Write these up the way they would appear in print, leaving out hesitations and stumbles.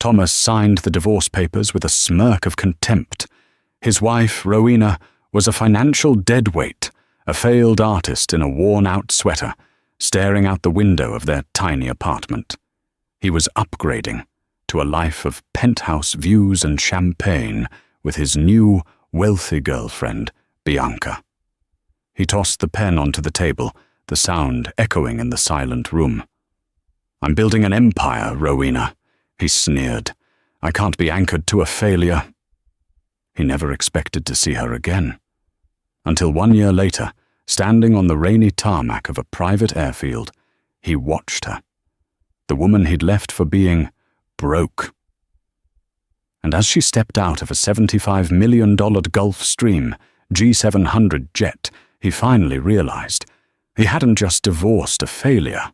Thomas signed the divorce papers with a smirk of contempt. His wife, Rowena, was a financial deadweight, a failed artist in a worn-out sweater, staring out the window of their tiny apartment. He was upgrading to a life of penthouse views and champagne with his new, wealthy girlfriend, Bianca. He tossed the pen onto the table, the sound echoing in the silent room. "I'm building an empire, Rowena," he sneered. "I can't be anchored to a failure." He never expected to see her again. Until 1 year later, standing on the rainy tarmac of a private airfield, he watched her. The woman he'd left for being broke. And as she stepped out of a $75 million Gulfstream G700 jet, he finally realized he hadn't just divorced a failure.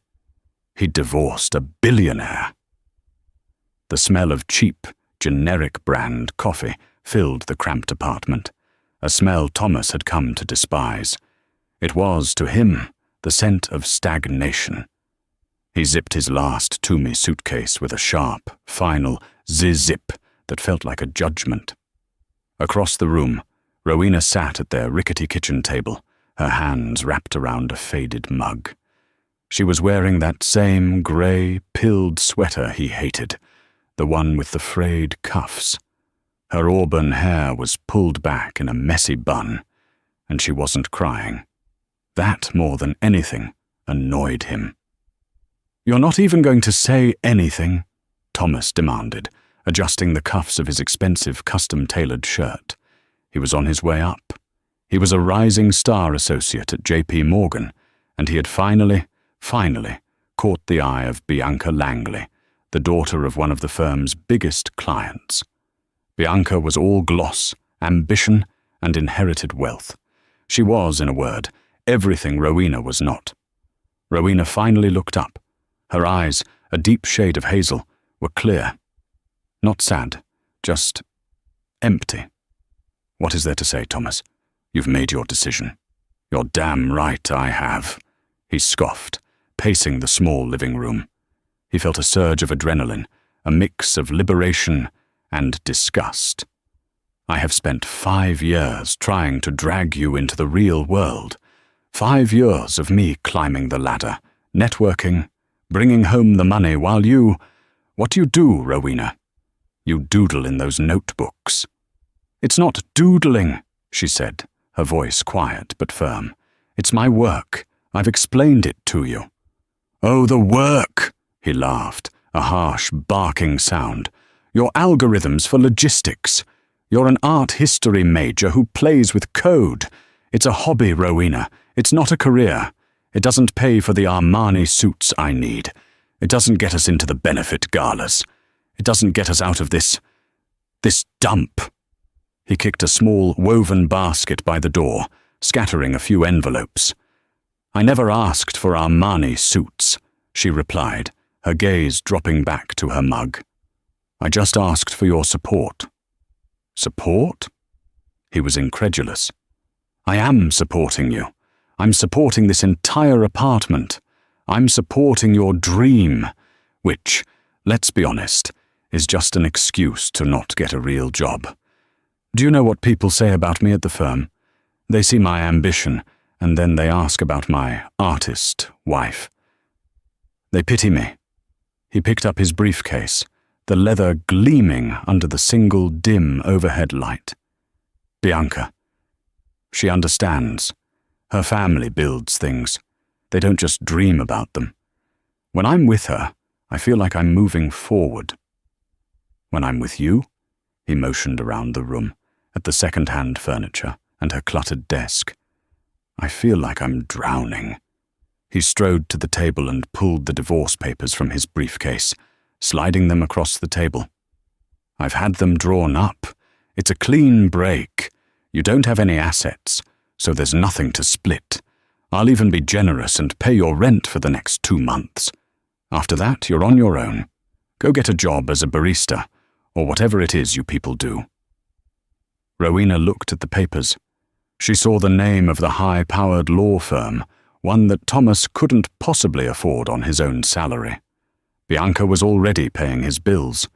He'd divorced a billionaire. The smell of cheap, generic brand coffee filled the cramped apartment, a smell Thomas had come to despise. It was, to him, the scent of stagnation. He zipped his last Toomey suitcase with a sharp, final zip that felt like a judgment. Across the room, Rowena sat at their rickety kitchen table, her hands wrapped around a faded mug. She was wearing that same grey, pilled sweater he hated, the one with the frayed cuffs. Her auburn hair was pulled back in a messy bun, and she wasn't crying. That, more than anything, annoyed him. "You're not even going to say anything?" Thomas demanded, adjusting the cuffs of his expensive custom-tailored shirt. He was on his way up. He was a rising star associate at J.P. Morgan, and he had finally caught the eye of Bianca Langley, the daughter of one of the firm's biggest clients. Bianca was all gloss, ambition, and inherited wealth. She was, in a word, everything Rowena was not. Rowena finally looked up. Her eyes, a deep shade of hazel, were clear. Not sad, just empty. "What is there to say, Thomas? You've made your decision." "You're damn right I have," he scoffed, pacing the small living room. He felt a surge of adrenaline, a mix of liberation and disgust. "I have spent 5 years trying to drag you into the real world. 5 years of me climbing the ladder, networking, bringing home the money while you— What do you do, Rowena? You doodle in those notebooks." "It's not doodling," she said, her voice quiet but firm. "It's my work. I've explained it to you." "Oh, the work," he laughed, a harsh, barking sound. "Your algorithms for logistics. You're an art history major who plays with code. It's a hobby, Rowena. It's not a career. It doesn't pay for the Armani suits I need. It doesn't get us into the benefit galas. It doesn't get us out of this dump." He kicked a small woven basket by the door, scattering a few envelopes. "I never asked for Armani suits," she replied, her gaze dropping back to her mug. "I just asked for your support." "Support?" He was incredulous. "I am supporting you. I'm supporting this entire apartment. I'm supporting your dream, which, let's be honest, is just an excuse to not get a real job. Do you know what people say about me at the firm? They see my ambition, and then they ask about my artist wife. They pity me." He picked up his briefcase, the leather gleaming under the single dim overhead light. "Bianca. She understands. Her family builds things. They don't just dream about them. When I'm with her, I feel like I'm moving forward. When I'm with you," he motioned around the room, at the second-hand furniture and her cluttered desk, "I feel like I'm drowning." He strode to the table and pulled the divorce papers from his briefcase, sliding them across the table. "I've had them drawn up. It's a clean break. You don't have any assets, so there's nothing to split. I'll even be generous and pay your rent for the next 2 months. After that, you're on your own. Go get a job as a barista, or whatever it is you people do." Rowena looked at the papers. She saw the name of the high-powered law firm, one that Thomas couldn't possibly afford on his own salary. Bianca was already paying his bills.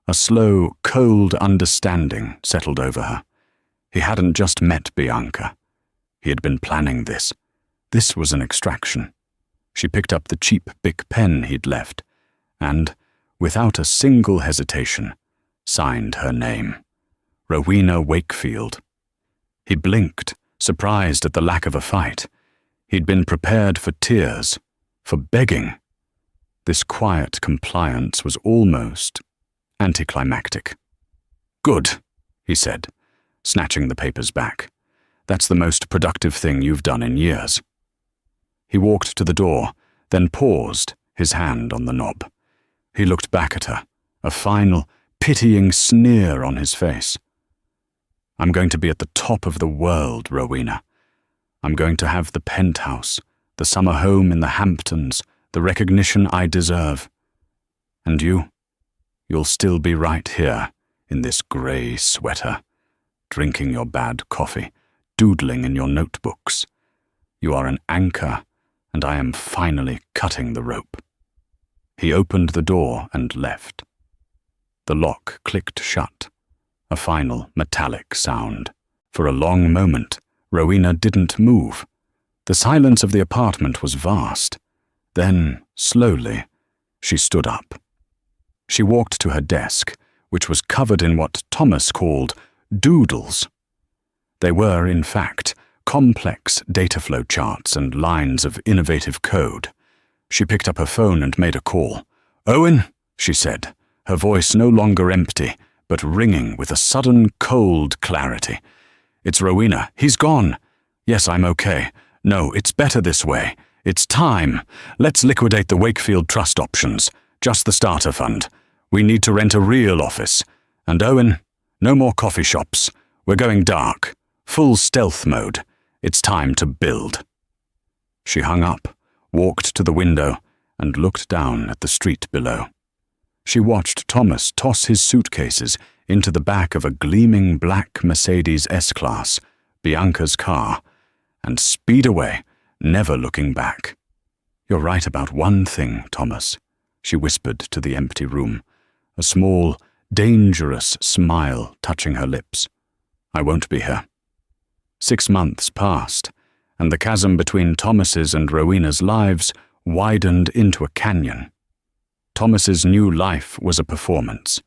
A slow, cold understanding settled over her. He hadn't just met Bianca. He had been planning this. This was an extraction. She picked up the cheap Bic pen he'd left, and, without a single hesitation, signed her name. Rowena Wakefield. He blinked, surprised at the lack of a fight. He'd been prepared for tears, for begging. This quiet compliance was almost anticlimactic. "Good," he said, snatching the papers back. "That's the most productive thing you've done in years." He walked to the door, then paused, his hand on the knob. He looked back at her, a final, pitying sneer on his face. "I'm going to be at the top of the world, Rowena. I'm going to have the penthouse, the summer home in the Hamptons, the recognition I deserve. And you'll still be right here, in this grey sweater, drinking your bad coffee, doodling in your notebooks. You are an anchor, and I am finally cutting the rope." He opened the door and left. The lock clicked shut, a final metallic sound. For a long moment, Rowena didn't move. The silence of the apartment was vast. Then, slowly, she stood up. She walked to her desk, which was covered in what Thomas called doodles. They were, in fact, complex data flow charts and lines of innovative code. She picked up her phone and made a call. "Owen," she said, her voice no longer empty, but ringing with a sudden cold clarity. "It's Rowena. He's gone. Yes, I'm okay. No, it's better this way. It's time. Let's liquidate the Wakefield Trust options. Just the starter fund. We need to rent a real office. And Owen, no more coffee shops. We're going dark. Full stealth mode. It's time to build." She hung up, walked to the window, and looked down at the street below. She watched Thomas toss his suitcases into the back of a gleaming black Mercedes S-Class, Bianca's car, and speed away, never looking back. "You're right about one thing, Thomas," she whispered to the empty room, a small, dangerous smile touching her lips. "I won't be here." 6 months passed, and the chasm between Thomas's and Rowena's lives widened into a canyon. Thomas's new life was a performance.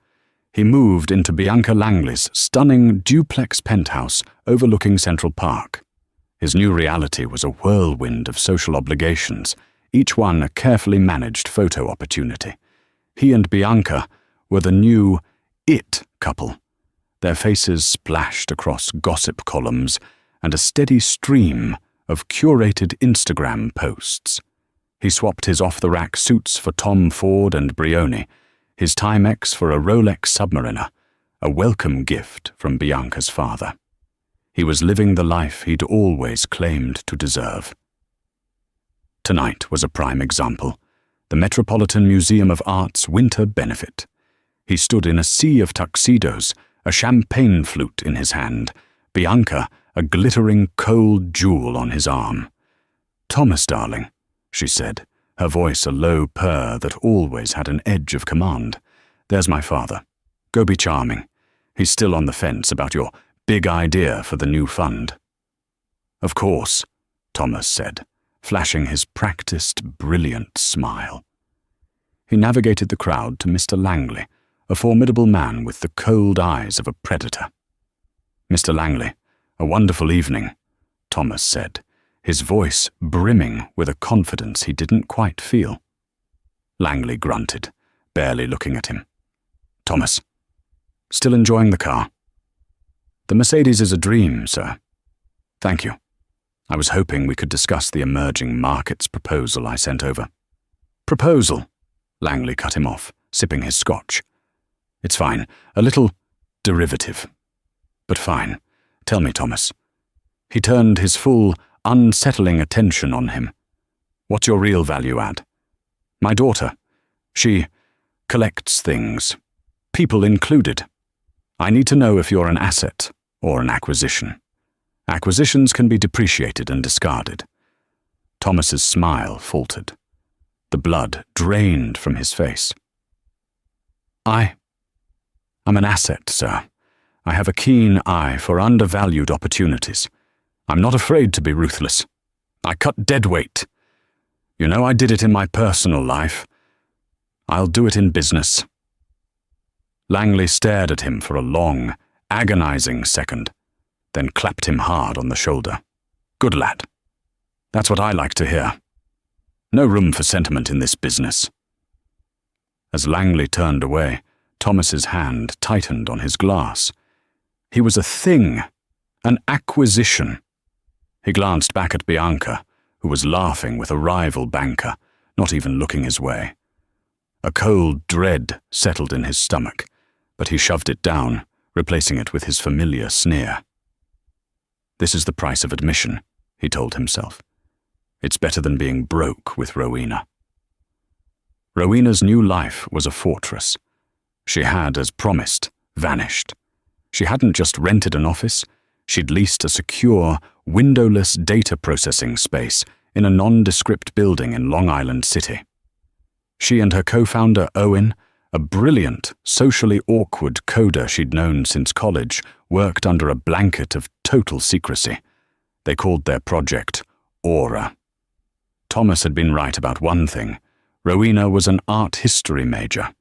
He moved into Bianca Langley's stunning duplex penthouse overlooking Central Park. His new reality was a whirlwind of social obligations, each one a carefully managed photo opportunity. He and Bianca were the new it couple. Their faces splashed across gossip columns and a steady stream of curated Instagram posts. He swapped his off-the-rack suits for Tom Ford and Brioni, his Timex for a Rolex Submariner, a welcome gift from Bianca's father. He was living the life he'd always claimed to deserve. Tonight was a prime example, the Metropolitan Museum of Art's winter benefit. He stood in a sea of tuxedos, a champagne flute in his hand, Bianca a glittering cold jewel on his arm. "Thomas, darling," she said, her voice a low purr that always had an edge of command. "There's my father. Go be charming. He's still on the fence about your big idea for the new fund." "Of course," Thomas said, flashing his practiced, brilliant smile. He navigated the crowd to Mr. Langley, a formidable man with the cold eyes of a predator. "Mr. Langley, a wonderful evening," Thomas said, his voice brimming with a confidence he didn't quite feel. Langley grunted, barely looking at him. "Thomas, still enjoying the car?" "The Mercedes is a dream, sir." "Thank you. I was hoping we could discuss the emerging markets proposal I sent over." "Proposal?" Langley cut him off, sipping his scotch. "It's fine. A little derivative. But fine. Tell me, Thomas." He turned his full, unsettling attention on him. "What's your real value add?" "My daughter. She collects things. People included. I need to know if you're an asset or an acquisition. Acquisitions can be depreciated and discarded." Thomas's smile faltered. The blood drained from his face. I'm an asset, sir. I have a keen eye for undervalued opportunities. I'm not afraid to be ruthless. I cut deadweight. You know I did it in my personal life. I'll do it in business." Langley stared at him for a long, agonizing second, then clapped him hard on the shoulder. "Good lad. That's what I like to hear. No room for sentiment in this business." As Langley turned away, Thomas's hand tightened on his glass. He was a thing, an acquisition. He glanced back at Bianca, who was laughing with a rival banker, not even looking his way. A cold dread settled in his stomach, but he shoved it down, replacing it with his familiar sneer. "This is the price of admission," he told himself. "It's better than being broke with Rowena." Rowena's new life was a fortress. She had, as promised, vanished. She hadn't just rented an office, she'd leased a secure, windowless data processing space in a nondescript building in Long Island City. She and her co-founder, Owen, a brilliant, socially awkward coder she'd known since college, worked under a blanket of total secrecy. They called their project Aura. Thomas had been right about one thing. Rowena was an art history major,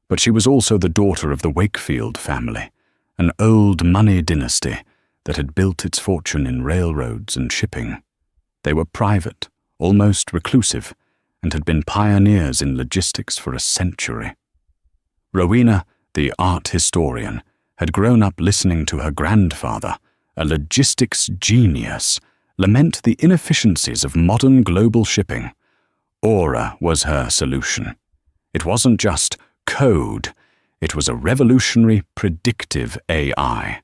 but she was also the daughter of the Wakefield family, an old money dynasty that had built its fortune in railroads and shipping. They were private, almost reclusive, and had been pioneers in logistics for a century. Rowena, the art historian, had grown up listening to her grandfather, a logistics genius, lament the inefficiencies of modern global shipping. Aura was her solution. It wasn't just code, it was a revolutionary, predictive AI.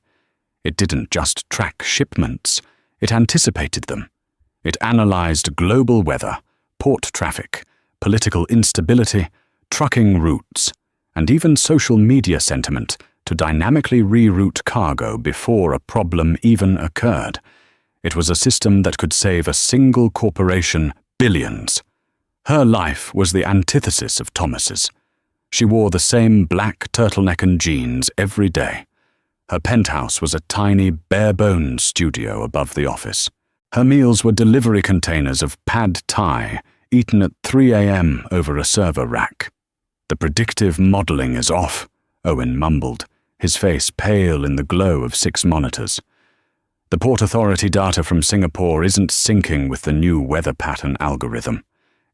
It didn't just track shipments, it anticipated them. It analyzed global weather, port traffic, political instability, trucking routes, and even social media sentiment to dynamically reroute cargo before a problem even occurred. It was a system that could save a single corporation billions. Her life was the antithesis of Thomas's. She wore the same black turtleneck and jeans every day. Her penthouse was a tiny, bare-bones studio above the office. Her meals were delivery containers of pad thai, eaten at 3 a.m. over a server rack. "The predictive modeling is off," Owen mumbled, his face pale in the glow of 6 monitors. "The Port Authority data from Singapore isn't syncing with the new weather pattern algorithm.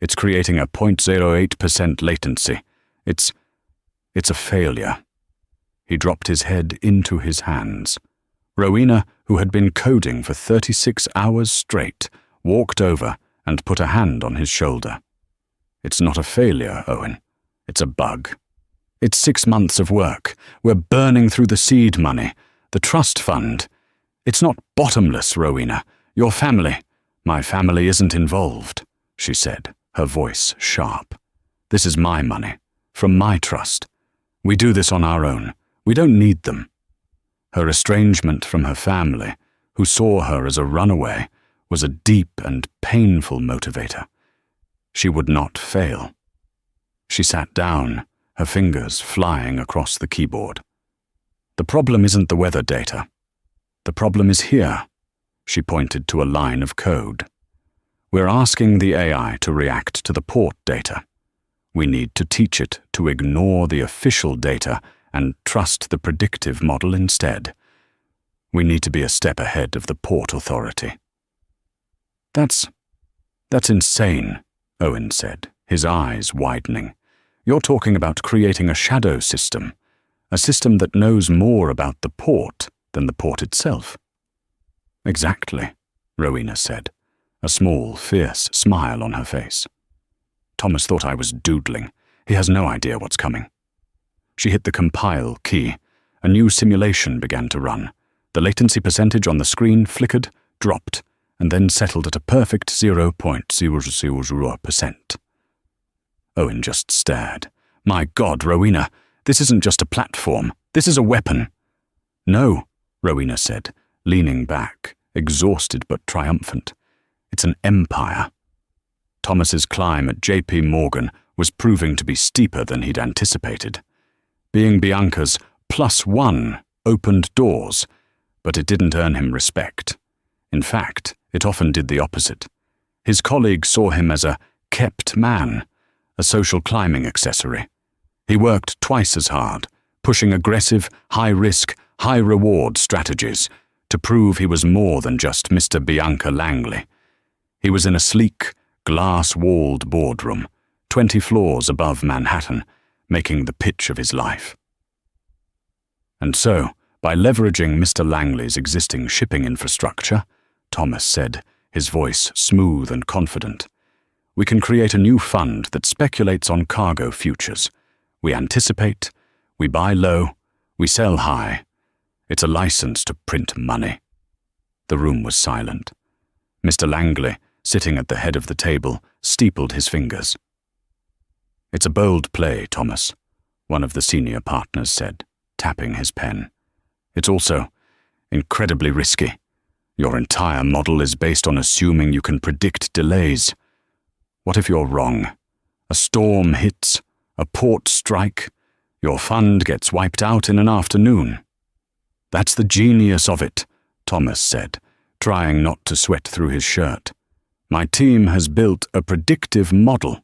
It's creating a 0.08% latency. It's a failure." He dropped his head into his hands. Rowena, who had been coding for 36 hours straight, walked over and put a hand on his shoulder. "It's not a failure, Owen. It's a bug. It's 6 months of work. We're burning through the seed money, the trust fund. It's not bottomless, Rowena. Your family." "My family isn't involved," she said, her voice sharp. "This is my money, from my trust. We do this on our own. We don't need them." Her estrangement from her family, who saw her as a runaway, was a deep and painful motivator. She would not fail. She sat down, her fingers flying across the keyboard. "The problem isn't the weather data. The problem is here." She pointed to a line of code. "We're asking the AI to react to the port data. We need to teach it to ignore the official data and trust the predictive model instead. We need to be a step ahead of the Port Authority." That's insane," Owen said, his eyes widening. "You're talking about creating a shadow system, a system that knows more about the port than the port itself." "Exactly," Rowena said, a small, fierce smile on her face. "Thomas thought I was doodling. He has no idea what's coming." She hit the compile key. A new simulation began to run. The latency percentage on the screen flickered, dropped, and then settled at a perfect 0.000%. Owen just stared. "My God, Rowena, this isn't just a platform. This is a weapon." "No," Rowena said, leaning back, exhausted but triumphant. "It's an empire." Thomas's climb at J.P. Morgan was proving to be steeper than he'd anticipated. Being Bianca's +1 opened doors, but it didn't earn him respect. In fact, it often did the opposite. His colleagues saw him as a kept man, a social climbing accessory. He worked twice as hard, pushing aggressive, high-risk, high-reward strategies to prove he was more than just Mr. Bianca Langley. He was in a sleek, glass-walled boardroom, 20 floors above Manhattan, making the pitch of his life. And so, by leveraging Mr. Langley's existing shipping infrastructure, Thomas said, his voice smooth and confident, we can create a new fund that speculates on cargo futures. We anticipate, we buy low, we sell high. It's a license to print money. The room was silent. Mr. Langley, sitting at the head of the table, steepled his fingers. It's a bold play, Thomas, one of the senior partners said, tapping his pen. It's also incredibly risky. Your entire model is based on assuming you can predict delays. What if you're wrong? A storm hits, a port strike, your fund gets wiped out in an afternoon. That's the genius of it, Thomas said, trying not to sweat through his shirt. My team has built a predictive model.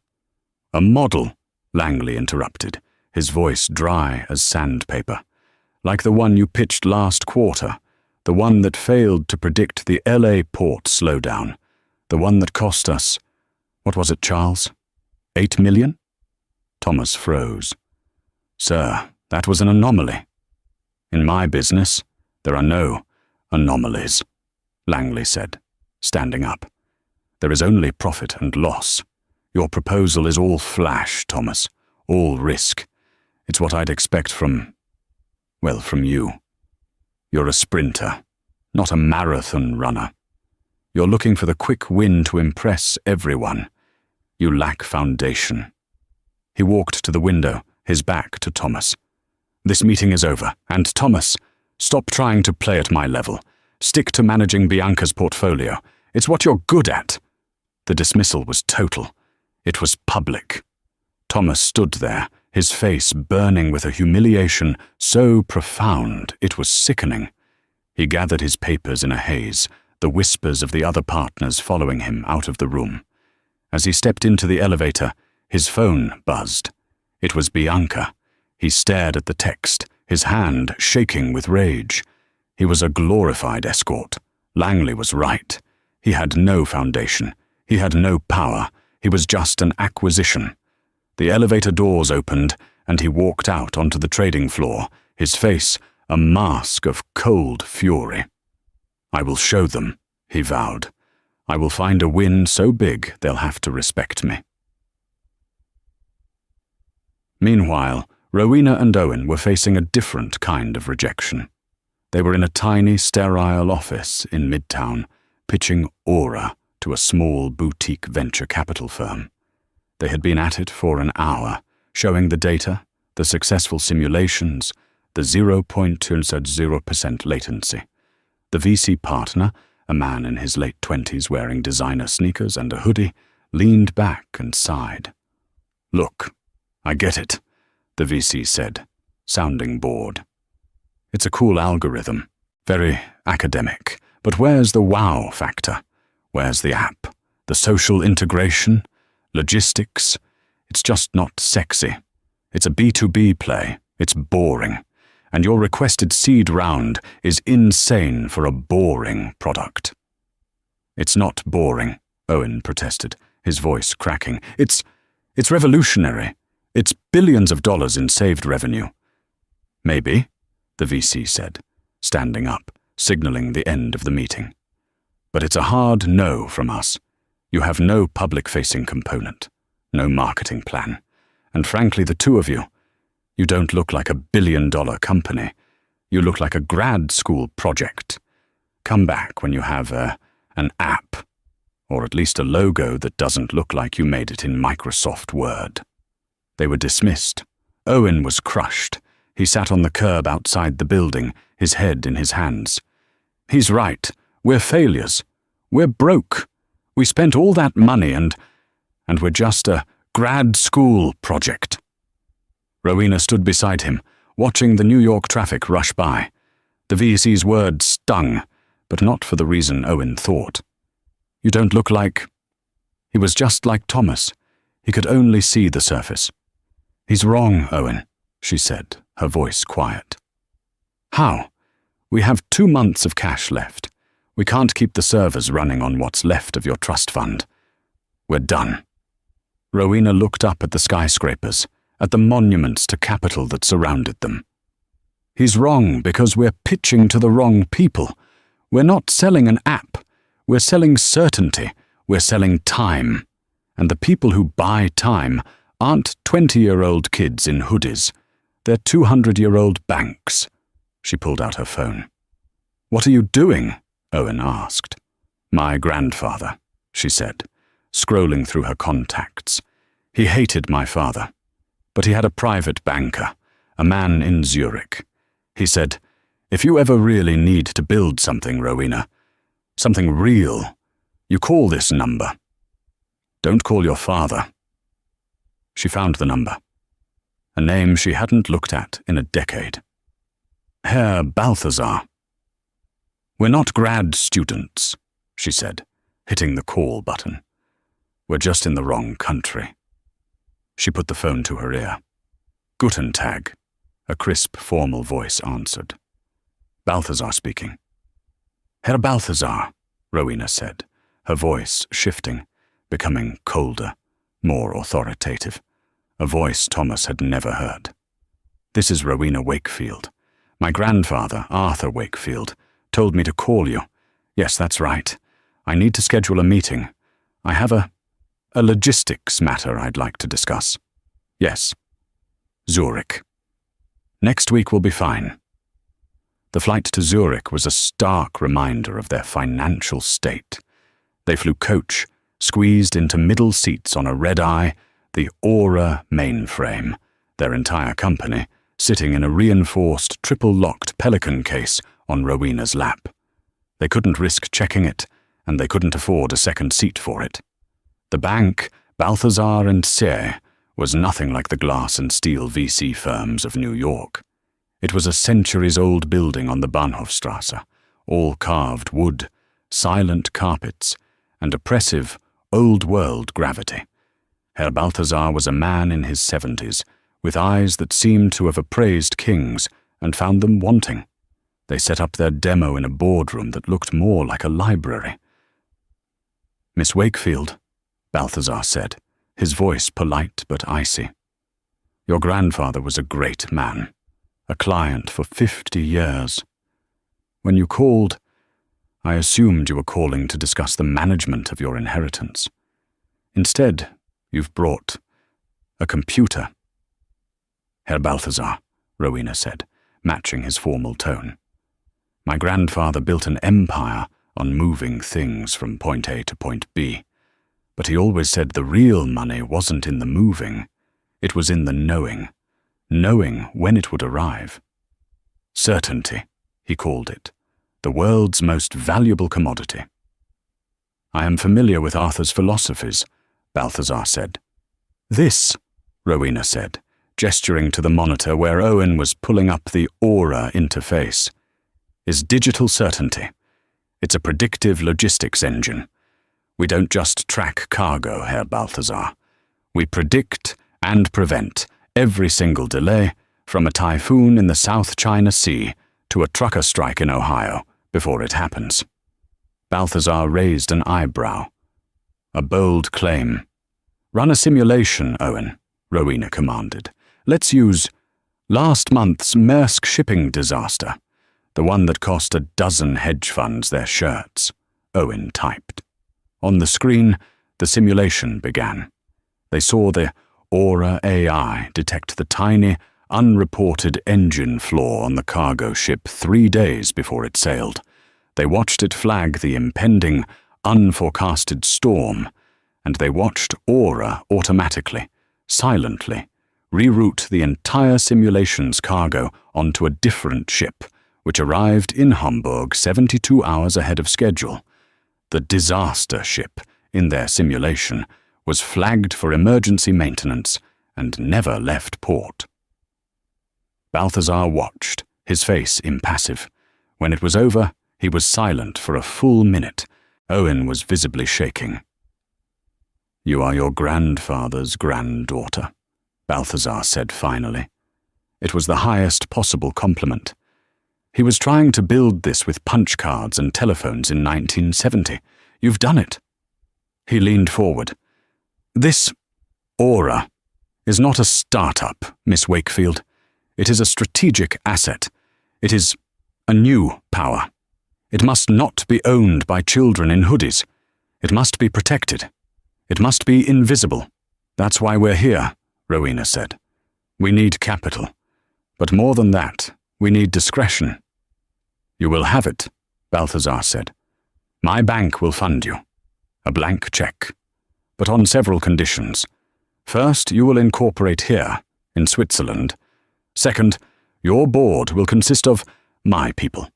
A model, Langley interrupted, his voice dry as sandpaper. Like the one you pitched last quarter, the one that failed to predict the LA port slowdown, the one that cost us, what was it, Charles? 8 million? Thomas froze. Sir, that was an anomaly. In my business, there are no anomalies, Langley said, standing up. There is only profit and loss. Your proposal is all flash, Thomas, all risk. It's what I'd expect from you. You're a sprinter, not a marathon runner. You're looking for the quick win to impress everyone. You lack foundation. He walked to the window, his back to Thomas. This meeting is over, and Thomas, stop trying to play at my level. Stick to managing Bianca's portfolio. It's what you're good at. The dismissal was total. It was public. Thomas stood there, his face burning with a humiliation so profound it was sickening. He gathered his papers in a haze, the whispers of the other partners following him out of the room. As he stepped into the elevator, his phone buzzed. It was Bianca. He stared at the text, his hand shaking with rage. He was a glorified escort. Langley was right. He had no foundation. He had no power. He was just an acquisition. The elevator doors opened, and he walked out onto the trading floor, his face a mask of cold fury. I will show them, he vowed. I will find a win so big they'll have to respect me. Meanwhile, Rowena and Owen were facing a different kind of rejection. They were in a tiny, sterile office in Midtown, pitching Aura to a small boutique venture capital firm. They had been at it for an hour, showing the data, the successful simulations, the 0.2% latency. The VC partner, a man in his late 20s wearing designer sneakers and a hoodie, leaned back and sighed. Look, I get it, the VC said, sounding bored. It's a cool algorithm, very academic, but where's the wow factor? Where's the app? The social integration? Logistics? It's just not sexy. It's a B2B play. It's boring. And your requested seed round is insane for a boring product. It's not boring, Owen protested, his voice cracking. It's revolutionary. It's billions of dollars in saved revenue. Maybe, the VC said, standing up, signaling the end of the meeting. But it's a hard no from us. You have no public-facing component, no marketing plan, and frankly, the two of you don't look like a billion-dollar company. You look like a grad school project. Come back when you have an app, or at least a logo that doesn't look like you made it in Microsoft Word. They were dismissed. Owen was crushed. He sat on the curb outside the building, his head in his hands. He's right. We're failures. We're broke. We spent all that money and we're just a grad school project. Rowena stood beside him, watching the New York traffic rush by. The VC's words stung, but not for the reason Owen thought. "You don't look like—" He was just like Thomas. He could only see the surface. "He's wrong, Owen," she said, her voice quiet. "How? We have 2 months of cash left. We can't keep the servers running on what's left of your trust fund. We're done." Rowena looked up at the skyscrapers, at the monuments to capital that surrounded them. "He's wrong because we're pitching to the wrong people. We're not selling an app. We're selling certainty. We're selling time. And the people who buy time aren't 20-year-old kids in hoodies. They're 200-year-old banks." She pulled out her phone. "What are you doing?" Owen asked. "My grandfather," she said, scrolling through her contacts. "He hated my father, but he had a private banker, a man in Zurich. He said, 'If you ever really need to build something, Rowena, something real, you call this number. Don't call your father.'" She found the number, a name she hadn't looked at in a decade. "Herr Balthazar." "We're not grad students," she said, hitting the call button. "We're just in the wrong country." She put the phone to her ear. "Guten Tag," a crisp, formal voice answered. Balthazar speaking. "Herr Balthazar," Rowena said, her voice shifting, becoming colder, more authoritative, a voice Thomas had never heard. "This is Rowena Wakefield. My grandfather, Arthur Wakefield, told me to call you. Yes, that's right. I need to schedule a meeting. I have a logistics matter I'd like to discuss." "Yes." "Zurich. Next week will be fine." The flight to Zurich was a stark reminder of their financial state. They flew coach, squeezed into middle seats on a red-eye, the Aura mainframe, their entire company, sitting in a reinforced triple-locked Pelican case on Rowena's lap. They couldn't risk checking it, and they couldn't afford a second seat for it. The bank, Balthazar and Sey, was nothing like the glass and steel VC firms of New York. It was a centuries-old building on the Bahnhofstrasse, all carved wood, silent carpets, and oppressive, old-world gravity. Herr Balthazar was a man in his 70s, with eyes that seemed to have appraised kings and found them wanting. They set up their demo in a boardroom that looked more like a library. "Miss Wakefield," Balthazar said, his voice polite but icy. "Your grandfather was a great man, a client for 50 years. When you called, I assumed you were calling to discuss the management of your inheritance. Instead, you've brought a computer." "Herr Balthazar," Rowena said, matching his formal tone. "My grandfather built an empire on moving things from point A to point B, but he always said the real money wasn't in the moving, it was in the knowing when it would arrive. Certainty, he called it, the world's most valuable commodity." "I am familiar with Arthur's philosophies," Balthazar said. "This," Rowena said, gesturing to the monitor where Owen was pulling up the Aura interface, "is digital certainty. It's a predictive logistics engine. We don't just track cargo, Herr Balthazar. We predict and prevent every single delay, from a typhoon in the South China Sea to a trucker strike in Ohio, before it happens." Balthazar raised an eyebrow. "A bold claim." "Run a simulation, Owen," Rowena commanded. "Let's use last month's Maersk shipping disaster, the one that cost 12 hedge funds their shirts," Owen typed. On the screen, the simulation began. They saw the Aura AI detect the tiny, unreported engine flaw on the cargo ship 3 days before it sailed. They watched it flag the impending, unforecasted storm, and they watched Aura automatically, silently, reroute the entire simulation's cargo onto a different ship, which arrived in Hamburg 72 hours ahead of schedule. The disaster ship, in their simulation, was flagged for emergency maintenance and never left port. Balthazar watched, his face impassive. When it was over, he was silent for a full minute. Owen was visibly shaking. "You are your grandfather's granddaughter," Balthazar said finally. It was the highest possible compliment. He was trying to build this with punch cards and telephones in 1970. "You've done it." He leaned forward. "This aura is not a startup, Miss Wakefield. It is a strategic asset. It is a new power. It must not be owned by children in hoodies. It must be protected. It must be invisible. That's why we're here," Rowena said. "We need capital. But more than that, we need discretion." "You will have it," Balthazar said. "My bank will fund you. A blank check. But on several conditions. First, you will incorporate here, in Switzerland. Second, your board will consist of my people.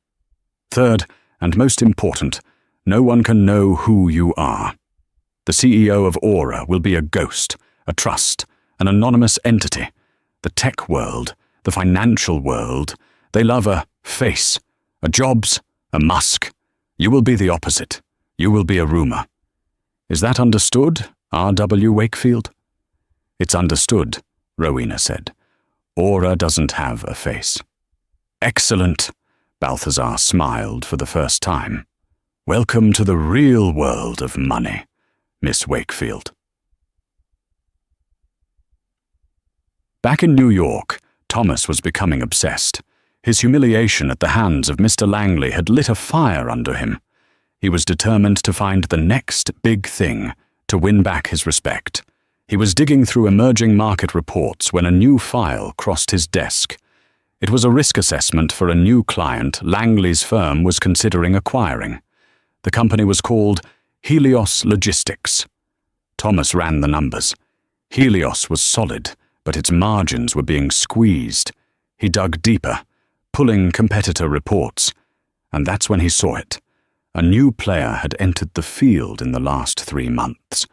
Third, and most important, no one can know who you are. The CEO of Aura will be a ghost, a trust, an anonymous entity. The tech world, the financial world, they love a face, a Jobs, a Musk. You will be the opposite. You will be a rumor. Is that understood, R.W. Wakefield?" "It's understood," Rowena said. "Aura doesn't have a face." "Excellent," Balthazar smiled for the first time. "Welcome to the real world of money, Miss Wakefield." Back in New York, Thomas was becoming obsessed. His humiliation at the hands of Mr. Langley had lit a fire under him. He was determined to find the next big thing, to win back his respect. He was digging through emerging market reports when a new file crossed his desk. It was a risk assessment for a new client Langley's firm was considering acquiring. The company was called Helios Logistics. Thomas ran the numbers. Helios was solid, but its margins were being squeezed. He dug deeper, pulling competitor reports, and that's when he saw it. A new player had entered the field in the last 3 months.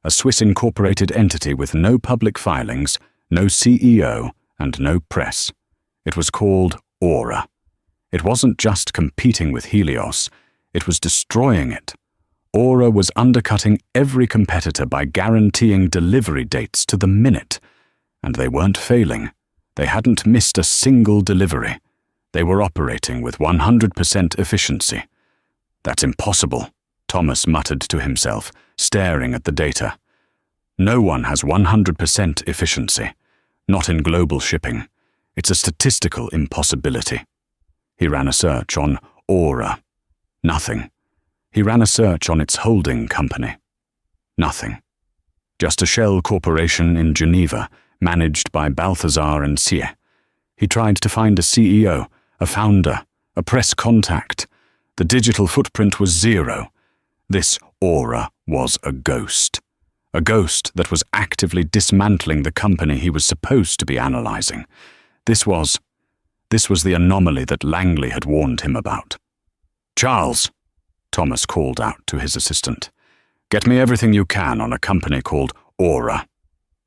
A Swiss-incorporated entity with no public filings, no CEO, and no press. It was called Aura. It wasn't just competing with Helios, it was destroying it. Aura was undercutting every competitor by guaranteeing delivery dates to the minute. And they weren't failing. They hadn't missed a single delivery. They were operating with 100% efficiency. "That's impossible," Thomas muttered to himself, staring at the data. "No one has 100% efficiency. Not in global shipping. It's a statistical impossibility." He ran a search on Aura. Nothing. He ran a search on its holding company. Nothing. Just a shell corporation in Geneva, managed by Balthazar and Sie. He tried to find a CEO, a founder, a press contact. The digital footprint was zero. This Aura was a ghost. A ghost that was actively dismantling the company he was supposed to be analyzing. This was the anomaly that Langley had warned him about. "Charles," Thomas called out to his assistant, "get me everything you can on a company called Aura.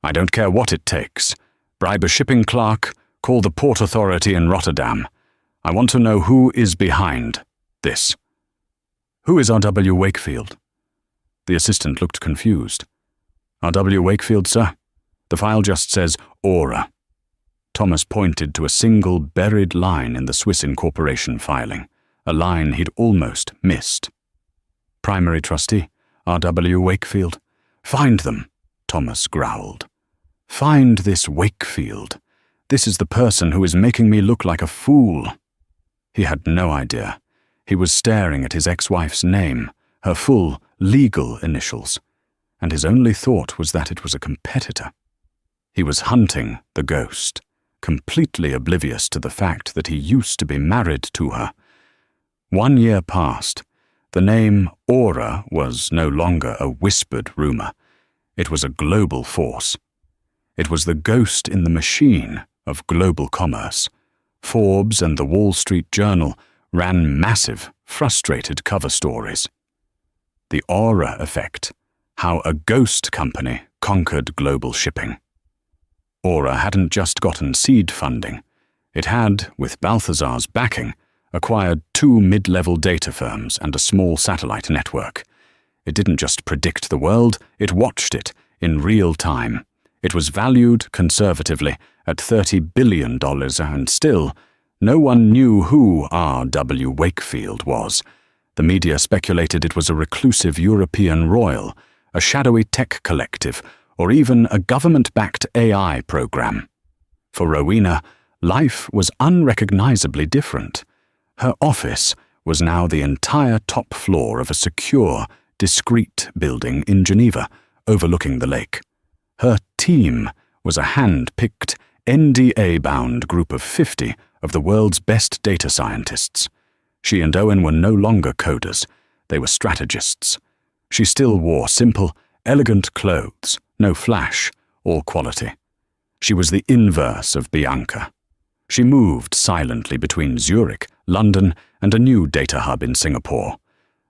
I don't care what it takes. Bribe a shipping clerk, call the Port Authority in Rotterdam. I want to know who is behind this." "Who is R.W. Wakefield?" The assistant looked confused. "R.W. Wakefield, sir? The file just says Aura." Thomas pointed to a single buried line in the Swiss incorporation filing, a line he'd almost missed. "Primary trustee, R.W. Wakefield." "Find them," Thomas growled. "Find this Wakefield. This is the person who is making me look like a fool." He had no idea. He was staring at his ex-wife's name, her full, legal initials, and his only thought was that it was a competitor. He was hunting the ghost, completely oblivious to the fact that he used to be married to her. 1 year passed. The name Aura was no longer a whispered rumor. It was a global force. It was the ghost in the machine of global commerce. Forbes and the Wall Street Journal ran massive, frustrated cover stories. The Aura effect, how a ghost company conquered global shipping. Aura hadn't just gotten seed funding. It had, with Balthazar's backing, acquired 2 mid-level data firms and a small satellite network. It didn't just predict the world, it watched it in real time. It was valued conservatively at $30 billion, and still, no one knew who R.W. Wakefield was. The media speculated it was a reclusive European royal, a shadowy tech collective, or even a government-backed AI program. For Rowena, life was unrecognizably different. Her office was now the entire top floor of a secure, discreet building in Geneva, overlooking the lake. Her team was a hand-picked, NDA-bound group of 50 of the world's best data scientists. She and Owen were no longer coders, they were strategists. She still wore simple, elegant clothes, no flash or quality. She was the inverse of Bianca. She moved silently between Zurich, London, and a new data hub in Singapore.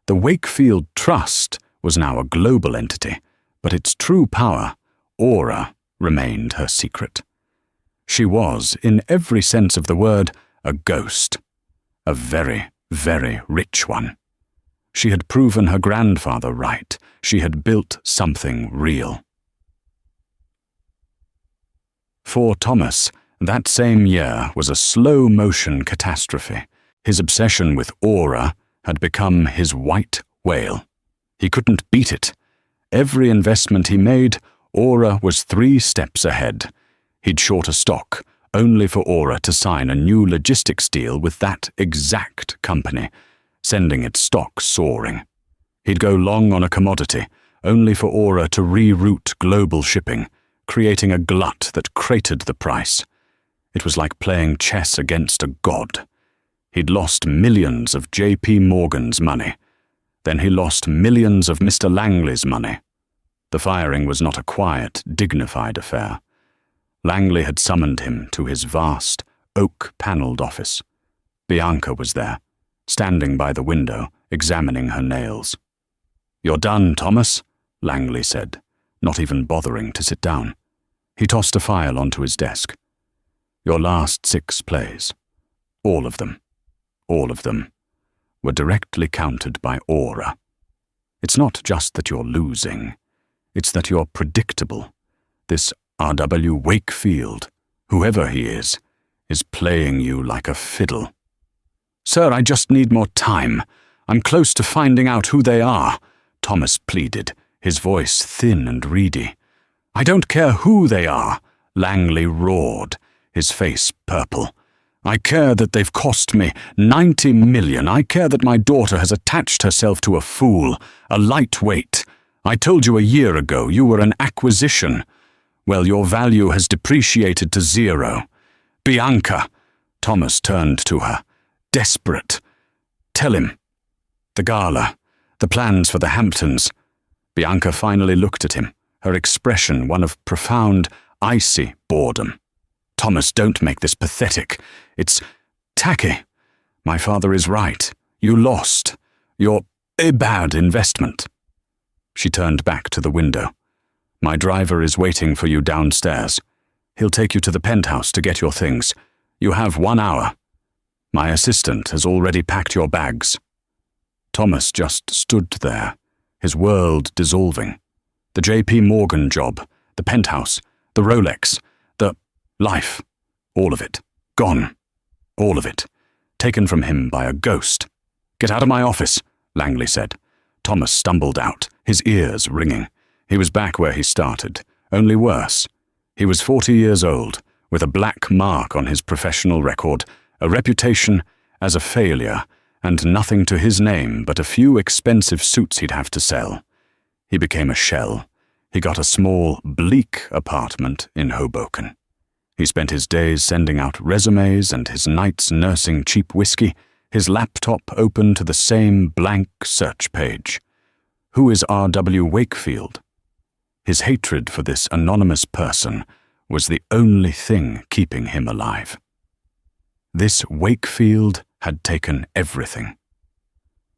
The Wakefield Trust was now a global entity, but its true power, aura, remained her secret. She was, in every sense of the word, a ghost. A very, very rich one. She had proven her grandfather right. She had built something real. For Thomas, that same year was a slow-motion catastrophe. His obsession with aura had become his white whale. He couldn't beat it. Every investment he made, aura was 3 steps ahead. He'd short a stock, only for aura to sign a new logistics deal with that exact company, sending its stock soaring. He'd go long on a commodity, only for aura to reroute global shipping, creating a glut that cratered the price. It was like playing chess against a god. He'd lost millions of J.P. Morgan's money. Then he lost millions of Mr. Langley's money. The firing was not a quiet, dignified affair. Langley had summoned him to his vast, oak-panelled office. Bianca was there, standing by the window, examining her nails. "You're done, Thomas," Langley said, not even bothering to sit down. He tossed a file onto his desk. "Your last 6 plays. All of them, were directly countered by aura. It's not just that you're losing, it's that you're predictable. This R.W. Wakefield, whoever he is playing you like a fiddle." "Sir, I just need more time. I'm close to finding out who they are," Thomas pleaded, his voice thin and reedy. "I don't care who they are," Langley roared, his face purple. "I care that they've cost me 90 million. I care that my daughter has attached herself to a fool, a lightweight. I told you a year ago you were an acquisition. Well, your value has depreciated to 0. Bianca," Thomas turned to her, desperate. "Tell him. The gala, the plans for the Hamptons." Bianca finally looked at him, her expression one of profound, icy boredom. "Thomas, don't make this pathetic. It's tacky. My father is right. You lost. You're a bad investment." She turned back to the window. "My driver is waiting for you downstairs. He'll take you to the penthouse to get your things. You have 1 hour. My assistant has already packed your bags." Thomas just stood there, his world dissolving. The J.P. Morgan job, the penthouse, the Rolex, the life, all of it, gone. All of it, taken from him by a ghost. "Get out of my office," Langley said. Thomas stumbled out, his ears ringing. He was back where he started, only worse. He was 40 years old, with a black mark on his professional record, a reputation as a failure, and nothing to his name but a few expensive suits he'd have to sell. He became a shell. He got a small, bleak apartment in Hoboken. He spent his days sending out resumes and his nights nursing cheap whiskey, his laptop open to the same blank search page. Who is R.W. Wakefield? His hatred for this anonymous person was the only thing keeping him alive. This Wakefield had taken everything.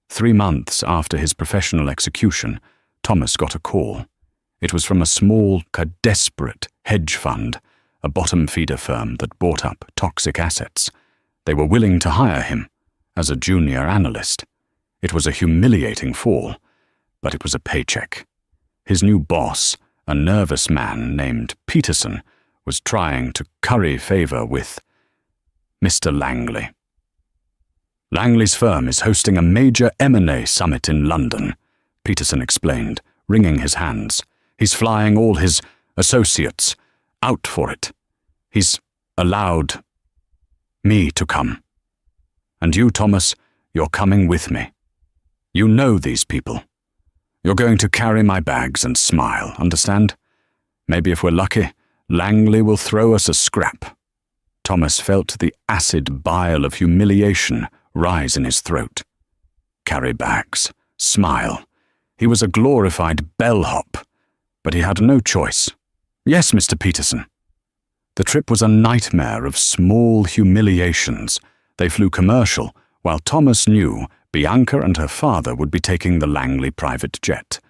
3 months after his professional execution, Thomas got a call. It was from a small, desperate hedge fund, a bottom feeder firm that bought up toxic assets. They were willing to hire him as a junior analyst. It was a humiliating fall, but it was a paycheck. His new boss, a nervous man named Peterson, was trying to curry favor with Mr. Langley. Langley's firm is hosting a major M&A summit in London, Peterson explained, wringing his hands. He's flying all his associates out for it. He's allowed me to come. And you, Thomas, you're coming with me. You know these people. You're going to carry my bags and smile, understand? Maybe if we're lucky, Langley will throw us a scrap. Thomas felt the acid bile of humiliation rise in his throat. Carry bags, smile. He was a glorified bellhop, but he had no choice. Yes, Mr. Peterson. The trip was a nightmare of small humiliations. They flew commercial, while Thomas knew Bianca and her father would be taking the Langley private jet.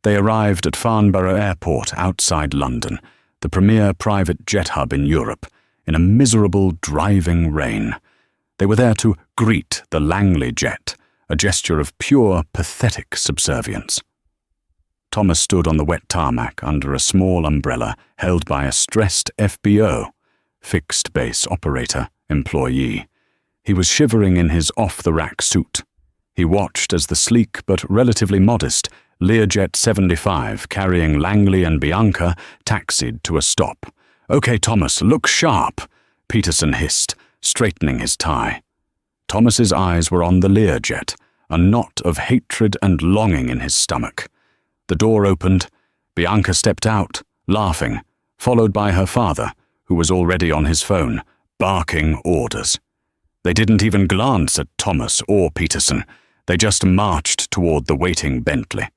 They arrived at Farnborough Airport outside London, the premier private jet hub in Europe, in a miserable, driving rain. They were there to greet the Langley jet, a gesture of pure, pathetic subservience. Thomas stood on the wet tarmac under a small umbrella held by a stressed FBO, fixed base operator, employee. He was shivering in his off-the-rack suit. He watched as the sleek but relatively modest Learjet 75 carrying Langley and Bianca taxied to a stop. "Okay, Thomas, look sharp," Peterson hissed, straightening his tie. Thomas's eyes were on the Learjet, a knot of hatred and longing in his stomach. The door opened. Bianca stepped out, laughing, followed by her father, who was already on his phone, barking orders. They didn't even glance at Thomas or Peterson. They just marched toward the waiting Bentley.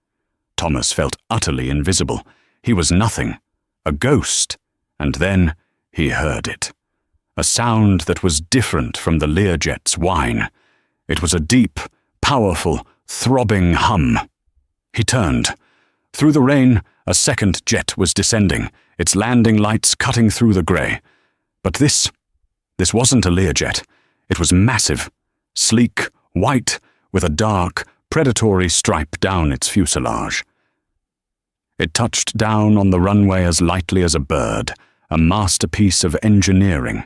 Thomas felt utterly invisible. He was nothing, a ghost, and then he heard it. A sound that was different from the Learjet's whine. It was a deep, powerful, throbbing hum. He turned. Through the rain, a second jet was descending, its landing lights cutting through the grey. But this wasn't a Learjet. It was massive, sleek, white, with a dark, predatory stripe down its fuselage. It touched down on the runway as lightly as a bird, a masterpiece of engineering.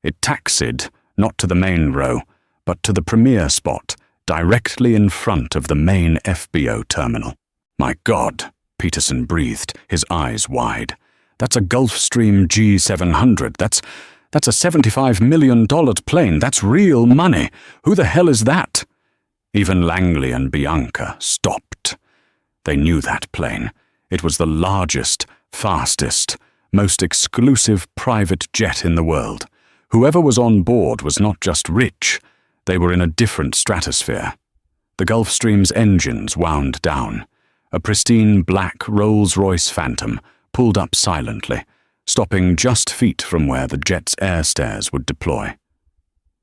It taxied, not to the main row, but to the premier spot, directly in front of the main FBO terminal. "My God," Peterson breathed, his eyes wide. "That's a Gulfstream G700. That's a $75 million plane. That's real money. Who the hell is that?" Even Langley and Bianca stopped. They knew that plane. It was the largest, fastest, most exclusive private jet in the world. Whoever was on board was not just rich. They were in a different stratosphere. The Gulfstream's engines wound down. A pristine black Rolls-Royce Phantom pulled up silently, stopping just feet from where the jet's air stairs would deploy.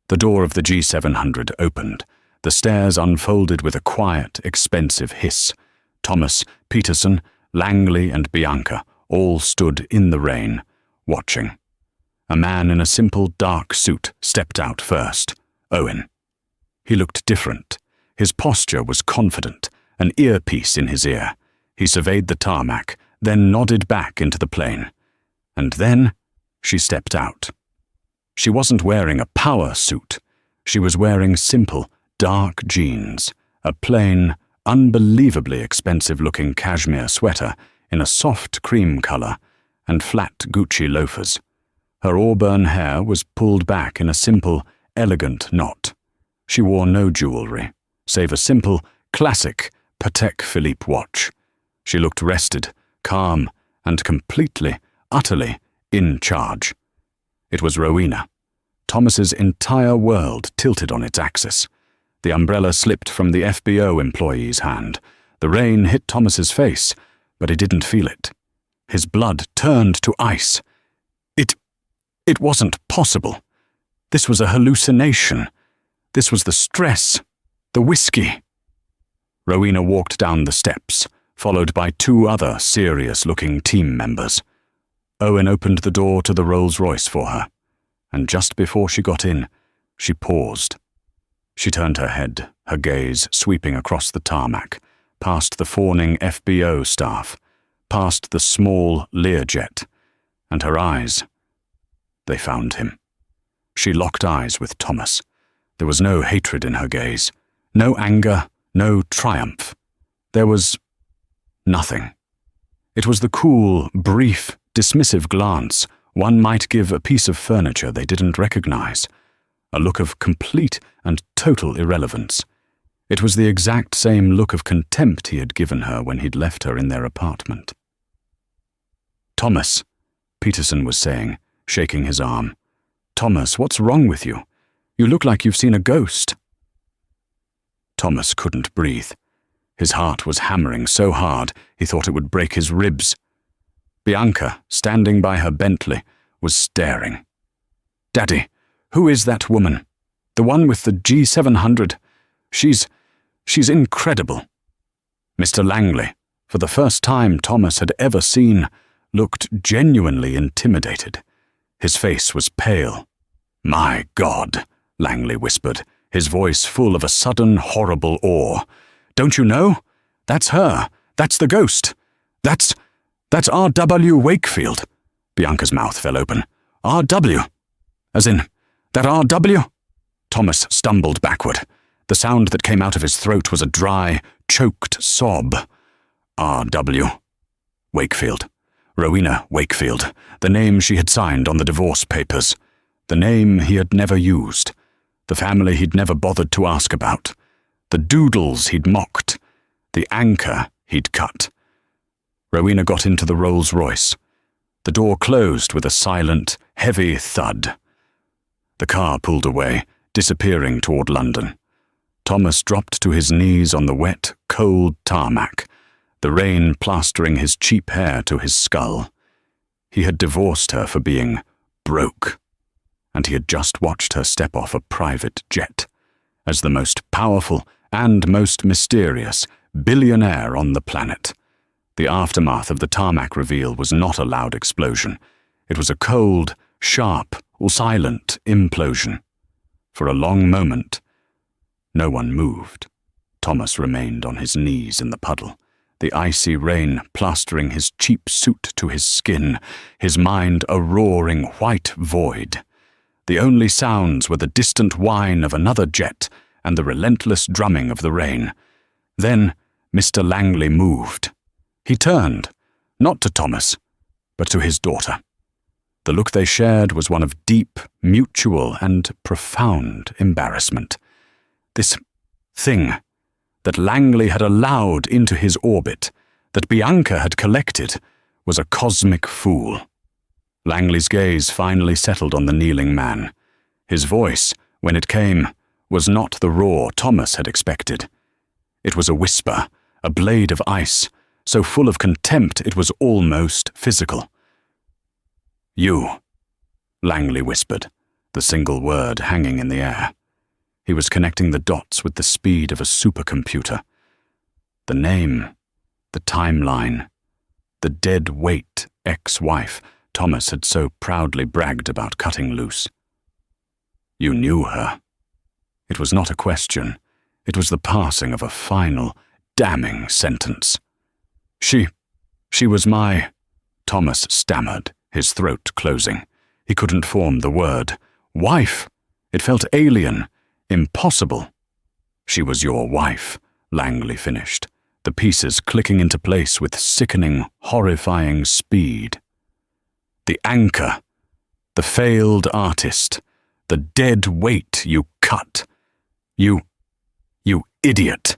The door of the G700 opened. The stairs unfolded with a quiet, expensive hiss. Thomas, Peterson, Langley, and Bianca all stood in the rain, watching. A man in a simple dark suit stepped out first, Owen. He looked different. His posture was confident, an earpiece in his ear. He surveyed the tarmac, then nodded back into the plane. And then she stepped out. She wasn't wearing a power suit. She was wearing simple, dark jeans, a plain, unbelievably expensive-looking cashmere sweater in a soft cream color, and flat Gucci loafers. Her auburn hair was pulled back in a simple, elegant knot. She wore no jewelry, save a simple, classic Patek Philippe watch. She looked rested, calm, and completely, utterly in charge. It was Rowena. Thomas's entire world tilted on its axis. The umbrella slipped from the FBO employee's hand. The rain hit Thomas's face, but he didn't feel it. His blood turned to ice. It wasn't possible. This was a hallucination. This was the stress, the whiskey. Rowena walked down the steps, followed by two other serious-looking team members. Owen opened the door to the Rolls-Royce for her, and just before she got in, she paused. She turned her head, her gaze sweeping across the tarmac, past the fawning FBO staff, past the small Learjet, and her eyes, they found him. She locked eyes with Thomas. There was no hatred in her gaze, no anger, no triumph. There was nothing. It was the cool, brief, dismissive glance one might give a piece of furniture they didn't recognize, a look of complete and total irrelevance. It was the exact same look of contempt he had given her when he'd left her in their apartment. "Thomas," Peterson was saying, shaking his arm. "Thomas, what's wrong with you? You look like you've seen a ghost." Thomas couldn't breathe. His heart was hammering so hard he thought it would break his ribs. Bianca, standing by her Bentley, was staring. "Daddy, who is that woman? The one with the G700? She's incredible." Mr. Langley, for the first time Thomas had ever seen, looked genuinely intimidated. His face was pale. "My God," Langley whispered, his voice full of a sudden horrible awe. "Don't you know? That's her. That's the ghost. That's R.W. Wakefield." Bianca's mouth fell open. "R.W.? As in, that R.W.?" Thomas stumbled backward. The sound that came out of his throat was a dry, choked sob. R.W. Wakefield. Rowena Wakefield, the name she had signed on the divorce papers. The name he had never used. The family he'd never bothered to ask about. The doodles he'd mocked. The anchor he'd cut. Rowena got into the Rolls-Royce. The door closed with a silent, heavy thud. The car pulled away, disappearing toward London. Thomas dropped to his knees on the wet, cold tarmac, the rain plastering his cheap hair to his skull. He had divorced her for being broke, and he had just watched her step off a private jet, as the most powerful and most mysterious billionaire on the planet. The aftermath of the tarmac reveal was not a loud explosion. It was a cold, sharp, silent implosion. For a long moment, no one moved. Thomas remained on his knees in the puddle, the icy rain plastering his cheap suit to his skin, his mind a roaring white void. The only sounds were the distant whine of another jet and the relentless drumming of the rain. Then Mr. Langley moved. He turned, not to Thomas, but to his daughter. The look they shared was one of deep, mutual, and profound embarrassment. This thing that Langley had allowed into his orbit, that Bianca had collected, was a cosmic fool. Langley's gaze finally settled on the kneeling man. His voice, when it came, was not the roar Thomas had expected. It was a whisper, a blade of ice, so full of contempt it was almost physical. "You," Langley whispered, the single word hanging in the air. He was connecting the dots with the speed of a supercomputer. The name, the timeline, the dead weight ex-wife Thomas had so proudly bragged about cutting loose. "You knew her." It was not a question. It was the passing of a final, damning sentence. She was my—" Thomas stammered, his throat closing. He couldn't form the word. "Wife!" It felt alien, impossible. "She was your wife," Langley finished, the pieces clicking into place with sickening, horrifying speed. "The anchor, the failed artist, the dead weight you cut. You idiot."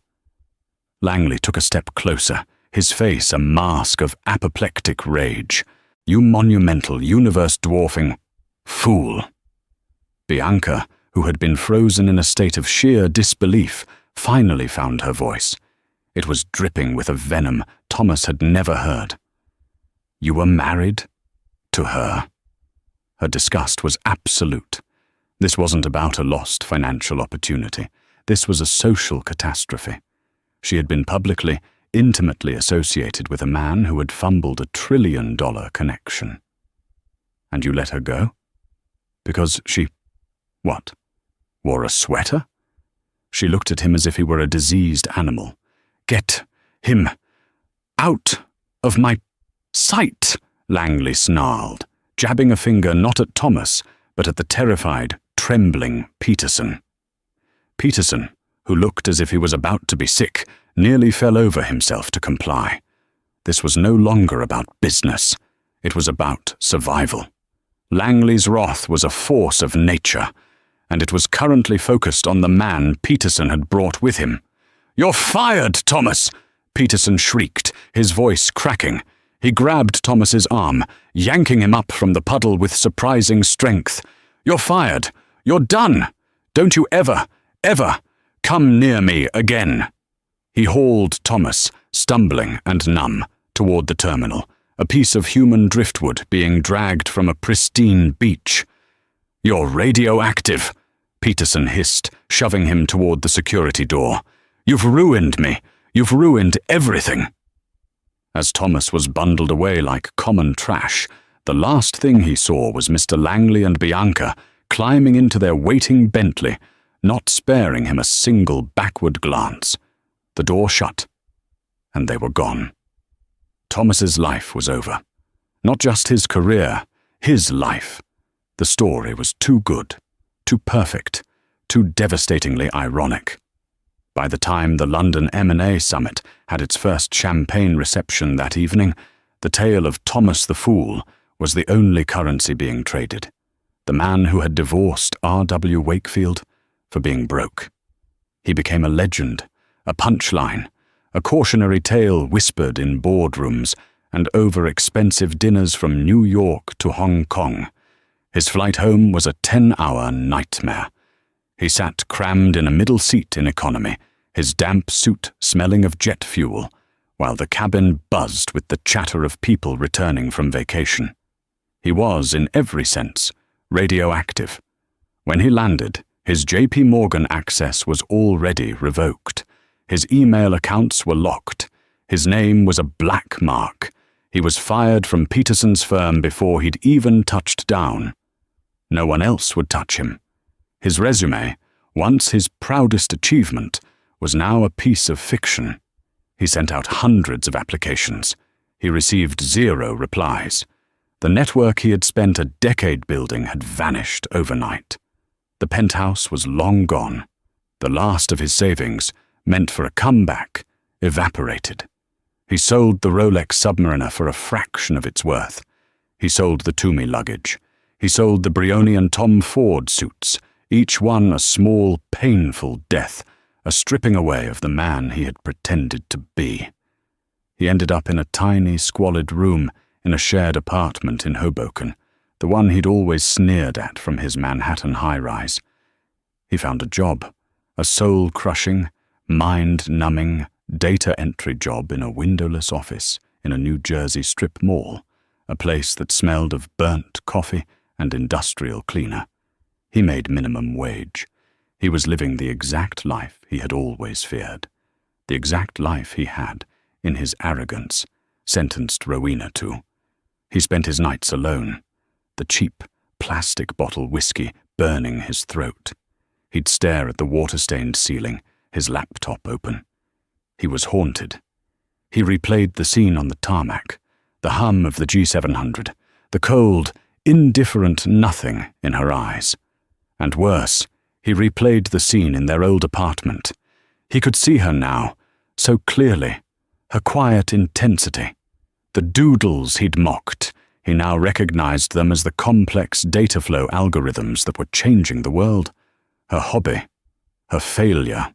Langley took a step closer, his face a mask of apoplectic rage. "You monumental, universe-dwarfing fool." Bianca, who had been frozen in a state of sheer disbelief, finally found her voice. It was dripping with a venom Thomas had never heard. "You were married to her?" Her disgust was absolute. This wasn't about a lost financial opportunity. This was a social catastrophe. She had been publicly, intimately associated with a man who had fumbled $1 trillion connection. And you let her go? Because she, what, wore a sweater? She looked at him as if he were a diseased animal. Get him out of my sight, Langley snarled, jabbing a finger not at Thomas, but at the terrified, trembling Peterson. Peterson, who looked as if he was about to be sick, nearly fell over himself to comply. This was no longer about business. It was about survival. Langley's wrath was a force of nature, and it was currently focused on the man Peterson had brought with him. "You're fired, Thomas!" Peterson shrieked, his voice cracking. He grabbed Thomas's arm, yanking him up from the puddle with surprising strength. "You're fired! You're done! Don't you ever come near me again!" He hauled Thomas, stumbling and numb, toward the terminal, a piece of human driftwood being dragged from a pristine beach. "You're radioactive," Peterson hissed, shoving him toward the security door. "You've ruined me. You've ruined everything." As Thomas was bundled away like common trash, the last thing he saw was Mr. Langley and Bianca climbing into their waiting Bentley, not sparing him a single backward glance. The door shut, and they were gone. Thomas's life was over. Not just his career, his life. The story was too good, too perfect, too devastatingly ironic. By the time the London M&A Summit had its first champagne reception that evening, the tale of Thomas the Fool was the only currency being traded. The man who had divorced R.W. Wakefield for being broke. He became a legend, a punchline, a cautionary tale whispered in boardrooms and over expensive dinners from New York to Hong Kong. His flight home was a 10-hour nightmare. He sat crammed in a middle seat in economy, his damp suit smelling of jet fuel, while the cabin buzzed with the chatter of people returning from vacation. He was, in every sense, radioactive. When he landed, his J.P. Morgan access was already revoked. His email accounts were locked. His name was a black mark. He was fired from Peterson's firm before he'd even touched down. No one else would touch him. His resume, once his proudest achievement, was now a piece of fiction. He sent out hundreds of applications. He received 0 replies. The network he had spent a decade building had vanished overnight. The penthouse was long gone. The last of his savings, meant for a comeback, evaporated. He sold the Rolex Submariner for a fraction of its worth. He sold the Toomey luggage. He sold the Brioni and Tom Ford suits, each one a small, painful death, a stripping away of the man he had pretended to be. He ended up in a tiny, squalid room in a shared apartment in Hoboken, the one he'd always sneered at from his Manhattan high-rise. He found a job, a soul-crushing, mind-numbing data entry job in a windowless office in a New Jersey strip mall, a place that smelled of burnt coffee and industrial cleaner. He made minimum wage. He was living the exact life he had always feared, the exact life he had, in his arrogance, sentenced Rowena to. He spent his nights alone, the cheap, plastic bottle whiskey burning his throat. He'd stare at the water-stained ceiling, his laptop open. He was haunted. He replayed the scene on the tarmac, the hum of the G700, the cold, indifferent nothing in her eyes. And worse, he replayed the scene in their old apartment. He could see her now, so clearly, her quiet intensity. The doodles he'd mocked, he now recognized them as the complex data flow algorithms that were changing the world. Her hobby, her failure.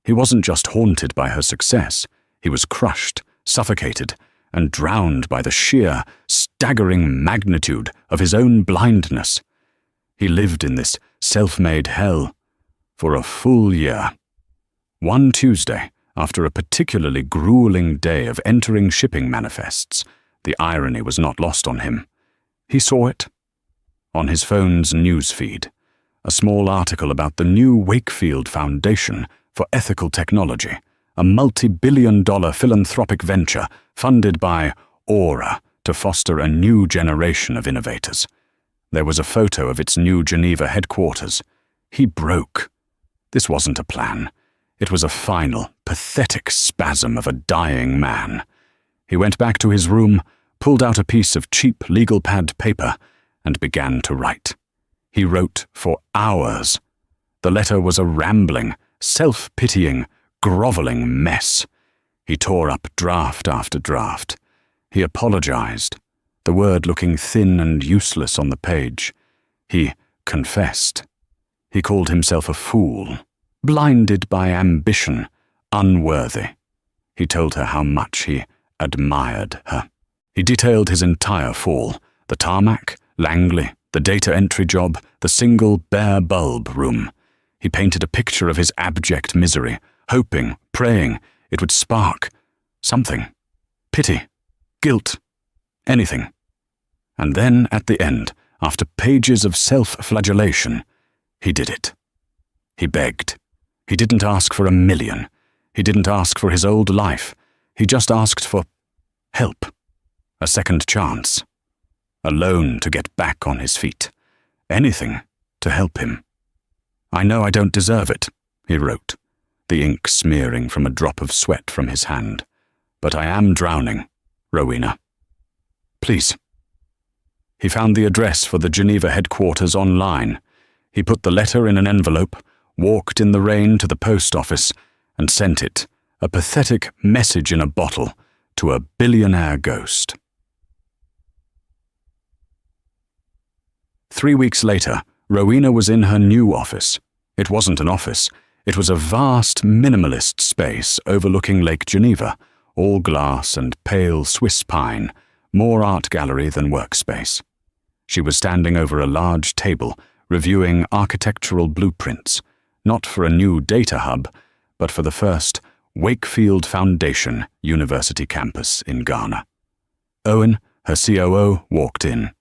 He wasn't just haunted by her success, he was crushed, suffocated, and drowned by the sheer, staggering magnitude of his own blindness. He lived in this self-made hell for a full year. One Tuesday, after a particularly grueling day of entering shipping manifests, the irony was not lost on him. He saw it. On his phone's news feed, a small article about the new Wakefield Foundation for Ethical Technology, a multi-billion-dollar philanthropic venture funded by Aura to foster a new generation of innovators. There was a photo of its new Geneva headquarters. He broke. This wasn't a plan. It was a final, pathetic spasm of a dying man. He went back to his room, pulled out a piece of cheap legal pad paper, and began to write. He wrote for hours. The letter was a rambling, self-pitying, groveling mess. He tore up draft after draft. He apologized, the word looking thin and useless on the page. He confessed. He called himself a fool, blinded by ambition, unworthy. He told her how much he admired her. He detailed his entire fall, the tarmac, Langley, the data entry job, the single bare bulb room. He painted a picture of his abject misery, hoping, praying, it would spark something. Pity, guilt, anything. And then, at the end, after pages of self-flagellation, he did it. He begged. He didn't ask for $1 million. He didn't ask for his old life. He just asked for help, a second chance, a loan to get back on his feet, anything to help him. "I know I don't deserve it," he wrote, the ink smearing from a drop of sweat from his hand. "But I am drowning, Rowena. Please." He found the address for the Geneva headquarters online. He put the letter in an envelope, walked in the rain to the post office, and sent it, a pathetic message in a bottle, to a billionaire ghost. 3 weeks later, Rowena was in her new office. It wasn't an office. It was a vast, minimalist space overlooking Lake Geneva, all glass and pale Swiss pine, more art gallery than workspace. She was standing over a large table, reviewing architectural blueprints, not for a new data hub, but for the first Wakefield Foundation University campus in Ghana. Owen, her COO, walked in.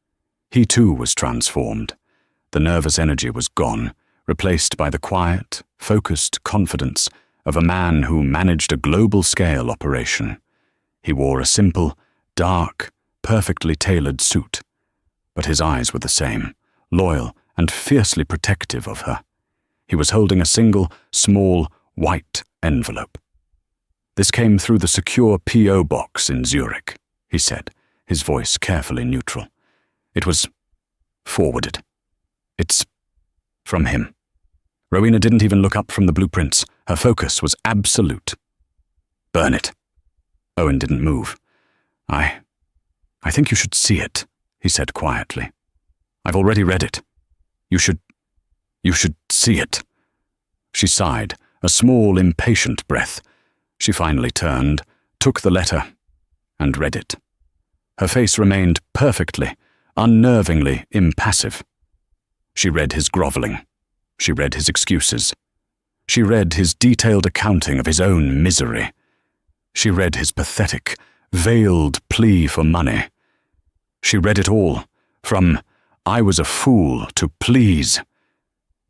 He too was transformed. The nervous energy was gone, replaced by the quiet, focused confidence of a man who managed a global-scale operation. He wore a simple, dark, perfectly tailored suit, but his eyes were the same, loyal and fiercely protective of her. He was holding a single, small, white envelope. "This came through the secure P.O. box in Zurich," he said, his voice carefully neutral. "It was forwarded. It's from him." Rowena didn't even look up from the blueprints. Her focus was absolute. "Burn it." Owen didn't move. I think you should see it," he said quietly. "I've already read it. You should see it." She sighed, a small, impatient breath. She finally turned, took the letter, and read it. Her face remained perfectly, unnervingly impassive. She read his groveling. She read his excuses. She read his detailed accounting of his own misery. She read his pathetic, veiled plea for money. She read it all, from "I was a fool" to "please."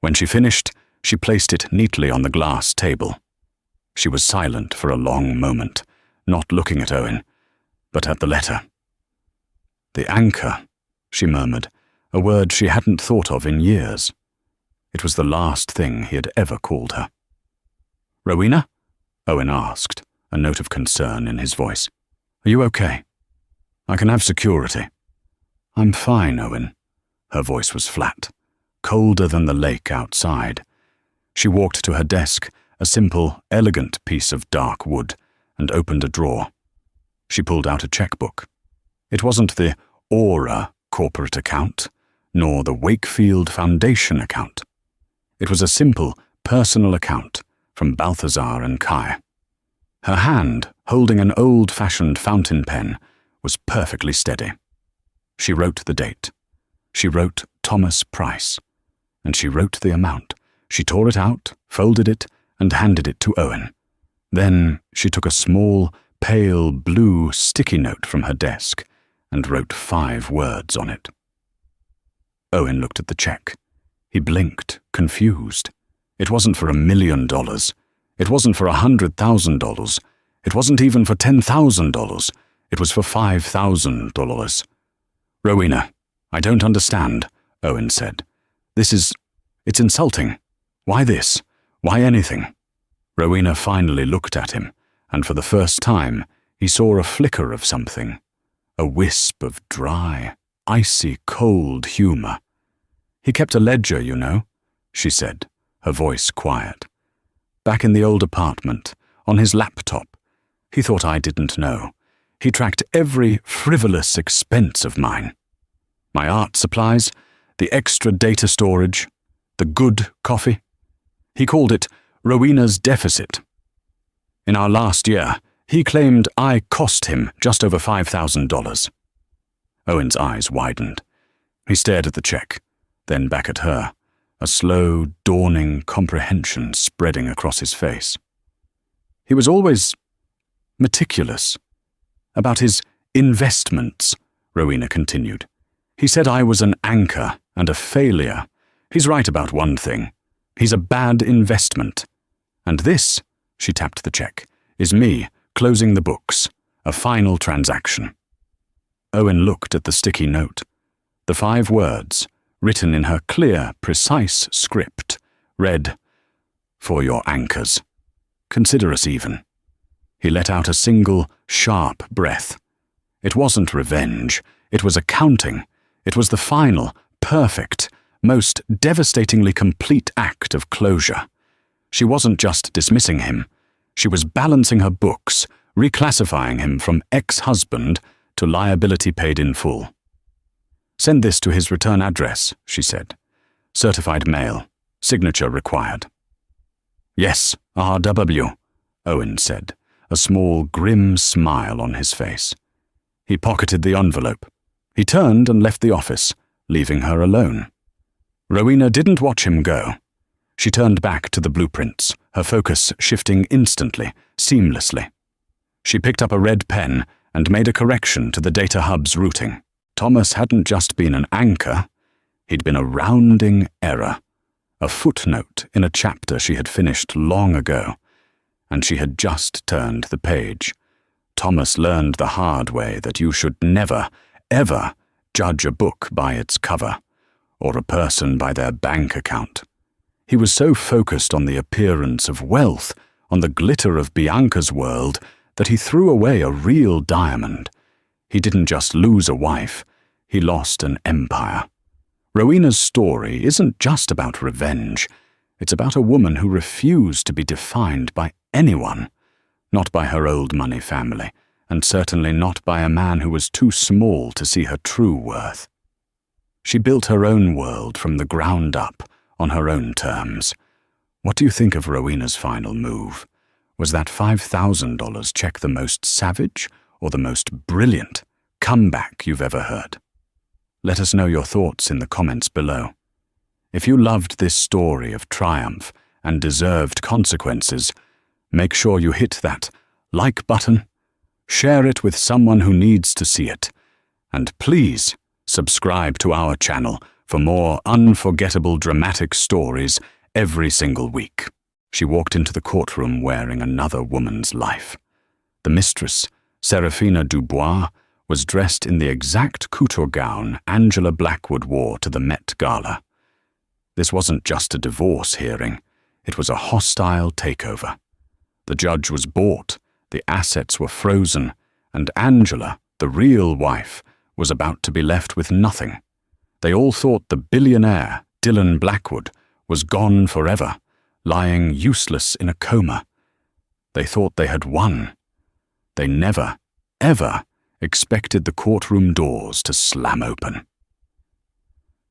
When she finished, she placed it neatly on the glass table. She was silent for a long moment, not looking at Owen, but at the letter. "The anchor," she murmured, a word she hadn't thought of in years. It was the last thing he had ever called her. "Rowena?" Owen asked, a note of concern in his voice. "Are you okay? I can have security." "I'm fine, Owen." Her voice was flat, colder than the lake outside. She walked to her desk, a simple, elegant piece of dark wood, and opened a drawer. She pulled out a checkbook. It wasn't the Aura corporate account, nor the Wakefield Foundation account. It was a simple, personal account from Balthazar and Kai. Her hand, holding an old-fashioned fountain pen, was perfectly steady. She wrote the date. She wrote Thomas Price. And she wrote the amount. She tore it out, folded it, and handed it to Owen. Then she took a small, pale blue sticky note from her desk and wrote 5 words on it. Owen looked at the check. He blinked, confused. It wasn't for $1 million. It wasn't for $100,000. It wasn't even for $10,000. It was for $5,000. "Rowena, I don't understand," Owen said. It's insulting. Why this? Why anything?" Rowena finally looked at him, and for the first time, he saw a flicker of something, a wisp of dry, icy cold humor. "He kept a ledger, you know," she said, her voice quiet. "Back in the old apartment, on his laptop. He thought I didn't know. He tracked every frivolous expense of mine. My art supplies, the extra data storage, the good coffee. He called it Rowena's deficit. In our last year, he claimed I cost him just over $5,000. Owen's eyes widened. He stared at the check, then back at her, a slow, dawning comprehension spreading across his face. He was always meticulous. About his investments, Rowena continued. He said I was an anchor and a failure. He's right about one thing. He's a bad investment. And this, she tapped the check, is me closing the books, a final transaction. Owen looked at the sticky note. The 5 words, written in her clear, precise script, read, "For your anchors. Consider us even." He let out a single, sharp breath. It wasn't revenge. It was accounting. It was the final, perfect, most devastatingly complete act of closure. She wasn't just dismissing him. She was balancing her books, reclassifying him from ex-husband to liability paid in full. "Send this to his return address," she said. "Certified mail. Signature required." "Yes, R.W.," Owen said, a small, grim smile on his face. He pocketed the envelope. He turned and left the office, leaving her alone. Rowena didn't watch him go. She turned back to the blueprints, her focus shifting instantly, seamlessly. She picked up a red pen and made a correction to the data hub's routing. Thomas hadn't just been an anchor, he'd been a rounding error, a footnote in a chapter she had finished long ago, and she had just turned the page. Thomas learned the hard way that you should never, ever judge a book by its cover, or a person by their bank account. He was so focused on the appearance of wealth, on the glitter of Bianca's world, that he threw away a real diamond. He didn't just lose a wife, he lost an empire. Rowena's story isn't just about revenge. It's about a woman who refused to be defined by anyone, not by her old money family, and certainly not by a man who was too small to see her true worth. She built her own world from the ground up, on her own terms. What do you think of Rowena's final move? Was that $5,000 check the most savage or the most brilliant comeback you've ever heard? Let us know your thoughts in the comments below. If you loved this story of triumph and deserved consequences, make sure you hit that like button, share it with someone who needs to see it, and please subscribe to our channel for more unforgettable dramatic stories every single week. She walked into the courtroom wearing another woman's life. The mistress, Seraphina Dubois, was dressed in the exact couture gown Angela Blackwood wore to the Met Gala. This wasn't just a divorce hearing, it was a hostile takeover. The judge was bought, the assets were frozen, and Angela, the real wife, was about to be left with nothing. They all thought the billionaire, Dylan Blackwood, was gone forever, lying useless in a coma. They thought they had won. They never, ever expected the courtroom doors to slam open.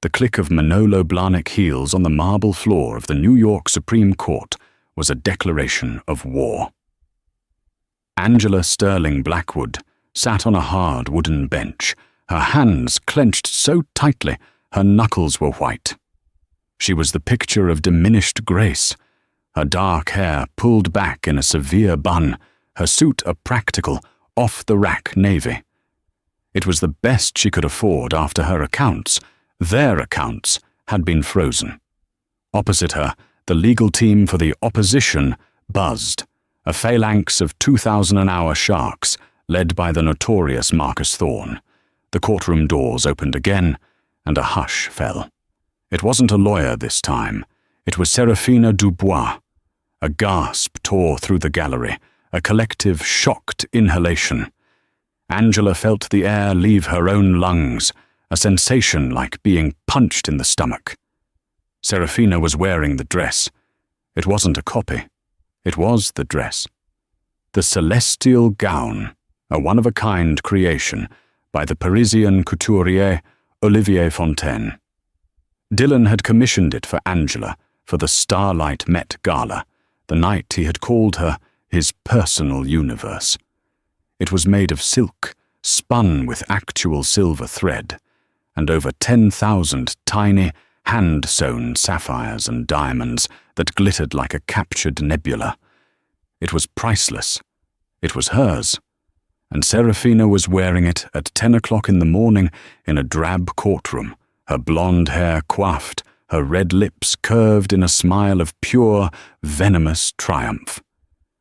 The click of Manolo Blahnik heels on the marble floor of the New York Supreme Court was a declaration of war. Angela Sterling Blackwood sat on a hard wooden bench, her hands clenched so tightly her knuckles were white. She was the picture of diminished grace, her dark hair pulled back in a severe bun, her suit a practical, off-the-rack navy. It was the best she could afford after her accounts, their accounts, had been frozen. Opposite her, the legal team for the opposition buzzed, a phalanx of 2,000-an-hour sharks, led by the notorious Marcus Thorne. The courtroom doors opened again, and a hush fell. It wasn't a lawyer this time. It was Seraphina Dubois. A gasp tore through the gallery, a collective shocked inhalation. Angela felt the air leave her own lungs, a sensation like being punched in the stomach. Seraphina was wearing the dress. It wasn't a copy. It was the dress. The celestial gown, a one-of-a-kind creation by the Parisian couturier Olivier Fontaine. Dylan had commissioned it for Angela for the Starlight Met Gala, the night he had called her his personal universe. It was made of silk, spun with actual silver thread, and over 10,000 tiny, hand-sewn sapphires and diamonds that glittered like a captured nebula. It was priceless. It was hers. And Seraphina was wearing it at 10 o'clock in the morning in a drab courtroom, her blonde hair coiffed, her red lips curved in a smile of pure, venomous triumph.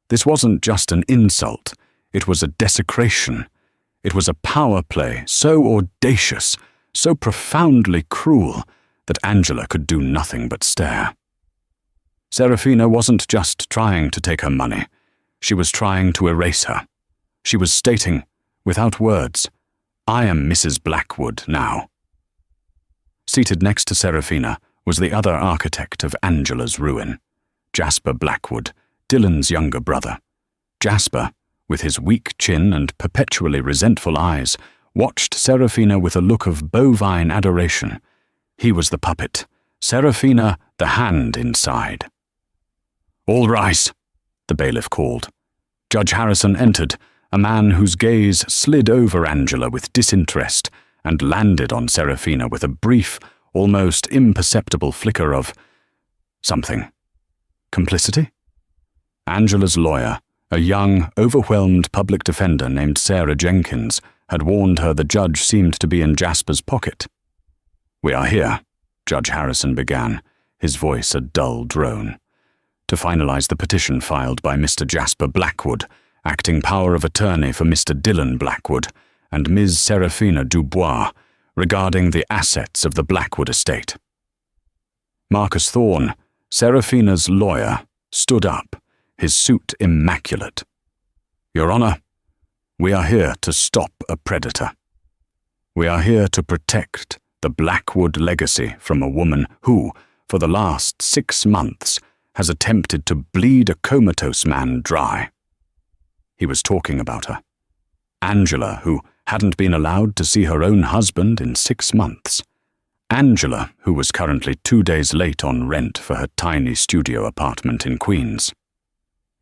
This wasn't just an insult. It was a desecration. It was a power play so audacious, so profoundly cruel, that Angela could do nothing but stare. Seraphina wasn't just trying to take her money. She was trying to erase her. She was stating, without words, "I am Mrs. Blackwood now." Seated next to Seraphina was the other architect of Angela's ruin, Jasper Blackwood, Dylan's younger brother. Jasper, with his weak chin and perpetually resentful eyes, watched Seraphina with a look of bovine adoration. He was the puppet, Seraphina the hand inside. "All rise," the bailiff called. Judge Harrison entered, a man whose gaze slid over Angela with disinterest and landed on Seraphina with a brief, almost imperceptible flicker of something. Complicity? Angela's lawyer, a young, overwhelmed public defender named Sarah Jenkins, had warned her the judge seemed to be in Jasper's pocket. "We are here," Judge Harrison began, his voice a dull drone, "to finalize the petition filed by Mr. Jasper Blackwood, acting power of attorney for Mr. Dylan Blackwood and Ms. Seraphina Dubois, regarding the assets of the Blackwood estate." Marcus Thorne, Seraphina's lawyer, stood up, his suit immaculate. "Your Honor, we are here to stop a predator. We are here to protect the Blackwood legacy from a woman who, for the last 6 months, has attempted to bleed a comatose man dry." He was talking about her. Angela, who hadn't been allowed to see her own husband in 6 months. Angela, who was currently 2 days late on rent for her tiny studio apartment in Queens.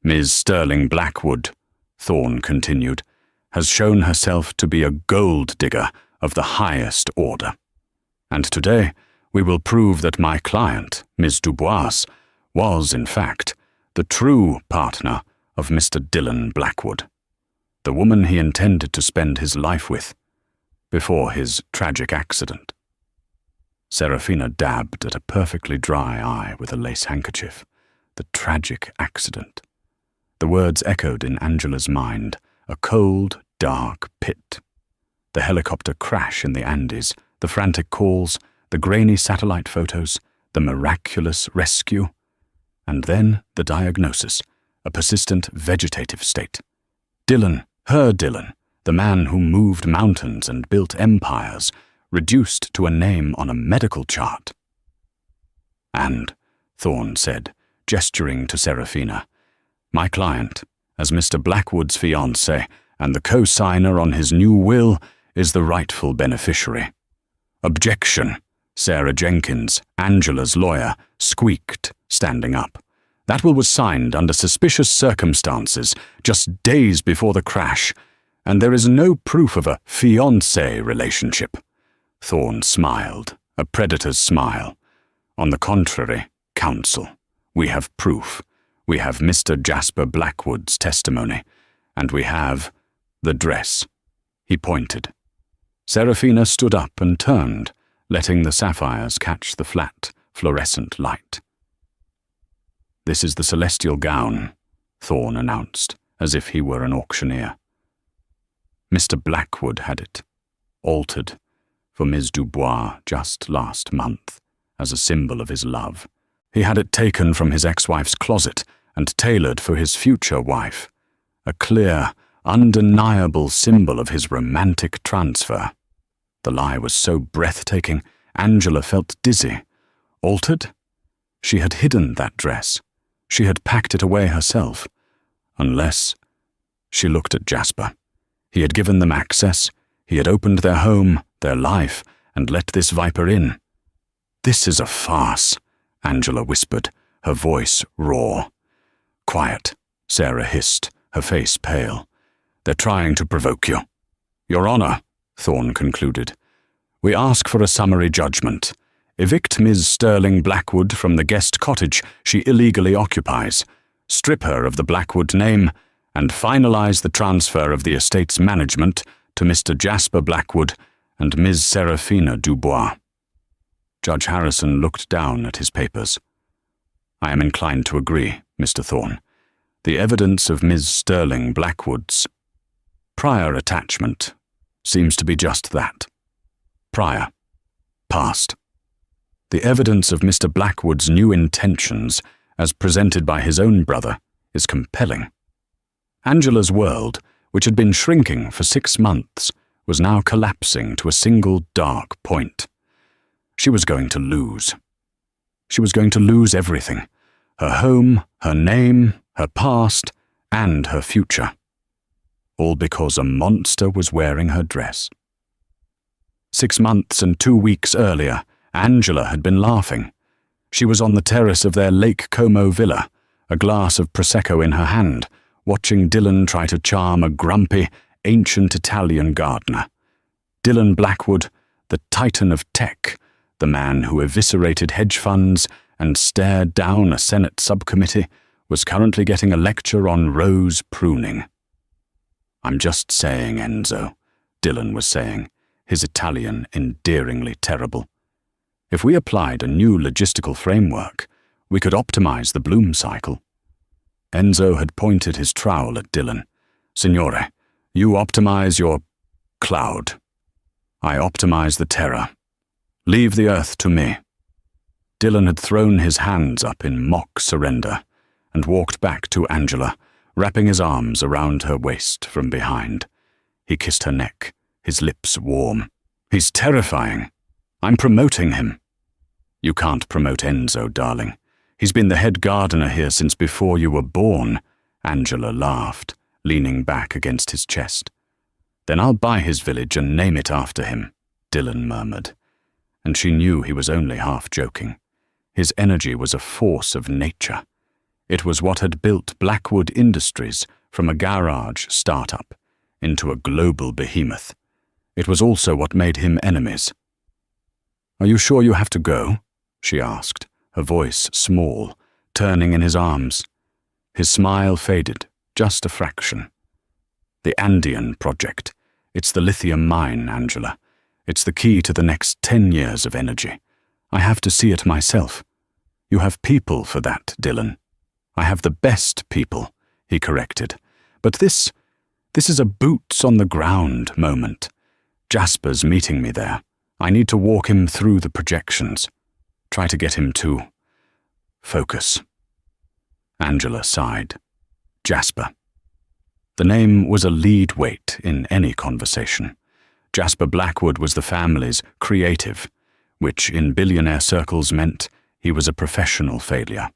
"Ms. Sterling Blackwood," Thorne continued, "has shown herself to be a gold digger of the highest order. And today we will prove that my client, Ms. Dubois, was, in fact, the true partner of Mr. Dylan Blackwood, the woman he intended to spend his life with, before his tragic accident." Seraphina dabbed at a perfectly dry eye with a lace handkerchief. The tragic accident. The words echoed in Angela's mind, a cold, dark pit. The helicopter crash in the Andes, the frantic calls, the grainy satellite photos, the miraculous rescue, and then the diagnosis, a persistent vegetative state. Dylan, her Dylan, the man who moved mountains and built empires, reduced to a name on a medical chart. "And," Thorne said, gesturing to Seraphina, "my client, as Mr. Blackwood's fiancé and the co-signer on his new will, is the rightful beneficiary." "Objection," Sarah Jenkins, Angela's lawyer, squeaked, standing up. "That will was signed under suspicious circumstances, just days before the crash, and there is no proof of a fiancé relationship." Thorne smiled, a predator's smile. "On the contrary, counsel, we have proof. We have Mr. Jasper Blackwood's testimony, and we have the dress." He pointed. Seraphina stood up and turned, letting the sapphires catch the flat, fluorescent light. "This is the celestial gown," Thorne announced, as if he were an auctioneer. Mr. Blackwood had it, altered for Ms. Dubois just last month as a symbol of his love. He had it taken from his ex-wife's closet and tailored for his future wife, a clear, undeniable symbol of his romantic transfer. The lie was so breathtaking, Angela felt dizzy. Altered? She had hidden that dress. She had packed it away herself. Unless... She looked at Jasper. He had given them access. He had opened their home, their life, and let this viper in. "This is a farce," Angela whispered, her voice raw. "Quiet," Sarah hissed, her face pale. "They're trying to provoke you." "Your Honor," Thorne concluded, "we ask for a summary judgment. Evict Ms. Sterling Blackwood from the guest cottage she illegally occupies, strip her of the Blackwood name, and finalize the transfer of the estate's management to Mr. Jasper Blackwood and Ms. Seraphina Dubois." Judge Harrison looked down at his papers. "I am inclined to agree, Mr. Thorne. The evidence of Ms. Sterling Blackwood's prior attachment seems to be just that. Prior. Past. The evidence of Mr. Blackwood's new intentions, as presented by his own brother, is compelling. Angela's world, which had been shrinking for 6 months, was now collapsing to a single dark point. She was going to lose. She was going to lose everything: her home, her name, her past, and her future. All because a monster was wearing her dress. 6 months and 2 weeks earlier, Angela had been laughing. She was on the terrace of their Lake Como villa, a glass of Prosecco in her hand, watching Dylan try to charm a grumpy, ancient Italian gardener. Dylan Blackwood, the titan of tech, the man who eviscerated hedge funds and stared down a Senate subcommittee, was currently getting a lecture on rose pruning. "I'm just saying, Enzo," Dylan was saying, his Italian endearingly terrible. "If we applied a new logistical framework, we could optimize the bloom cycle." Enzo had pointed his trowel at Dylan. "Signore, you optimize your cloud. I optimize the terror. Leave the earth to me." Dylan had thrown his hands up in mock surrender and walked back to Angela, wrapping his arms around her waist from behind. He kissed her neck, his lips warm. "He's terrifying. I'm promoting him." "You can't promote Enzo, darling. He's been the head gardener here since before you were born," Angela laughed, leaning back against his chest. "Then I'll buy his village and name it after him," Dylan murmured. And she knew he was only half joking. His energy was a force of nature. It was what had built Blackwood Industries from a garage startup into a global behemoth. It was also what made him enemies. "Are you sure you have to go?" she asked, her voice small, turning in his arms. His smile faded, just a fraction. "The Andean project. It's the lithium mine, Angela. It's the key to the next 10 years of energy. I have to see it myself." "You have people for that, Dylan." "I have the best people," he corrected. "But this is a boots-on-the-ground moment. Jasper's meeting me there. I need to walk him through the projections. Try to get him to focus." Angela sighed. Jasper. The name was a lead weight in any conversation. Jasper Blackwood was the family's creative, which in billionaire circles meant he was a professional failure.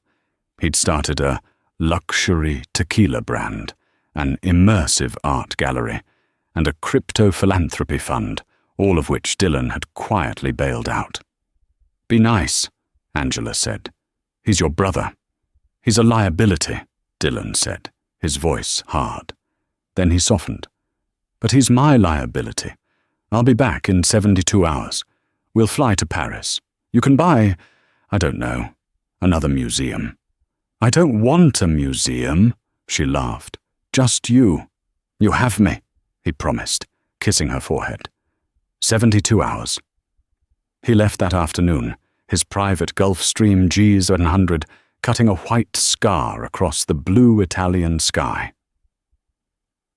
He'd started a luxury tequila brand, an immersive art gallery, and a crypto-philanthropy fund, all of which Dylan had quietly bailed out. "Be nice," Angela said. "He's your brother." "He's a liability," Dylan said, his voice hard. Then he softened. "But he's my liability. I'll be back in 72 hours. We'll fly to Paris. You can buy, I don't know, another museum." "I don't want a museum," she laughed. "Just you." "You have me," he promised, kissing her forehead. 72 hours. He left that afternoon, his private Gulfstream G100 cutting a white scar across the blue Italian sky.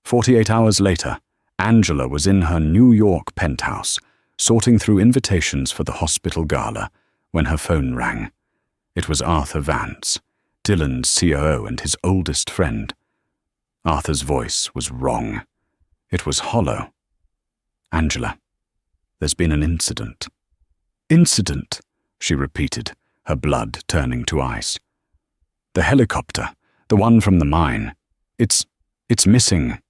48 hours later, Angela was in her New York penthouse, sorting through invitations for the hospital gala, when her phone rang. It was Arthur Vance, Dylan's COO and his oldest friend. Arthur's voice was wrong. It was hollow. "Angela, there's been an incident." "Incident?" she repeated, her blood turning to ice. "The helicopter, the one from the mine. It's missing.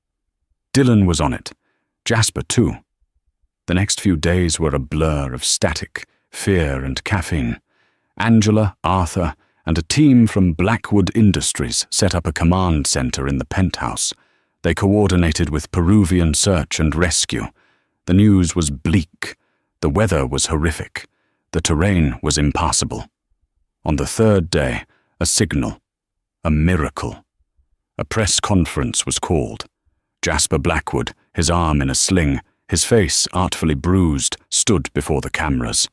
Dylan was on it. Jasper too." The next few days were a blur of static, fear and caffeine. Angela, Arthur, and a team from Blackwood Industries set up a command center in the penthouse. They coordinated with Peruvian search and rescue. The news was bleak. The weather was horrific. The terrain was impassable. On the third day, a signal. A miracle. A press conference was called. Jasper Blackwood, his arm in a sling, his face artfully bruised, stood before the cameras.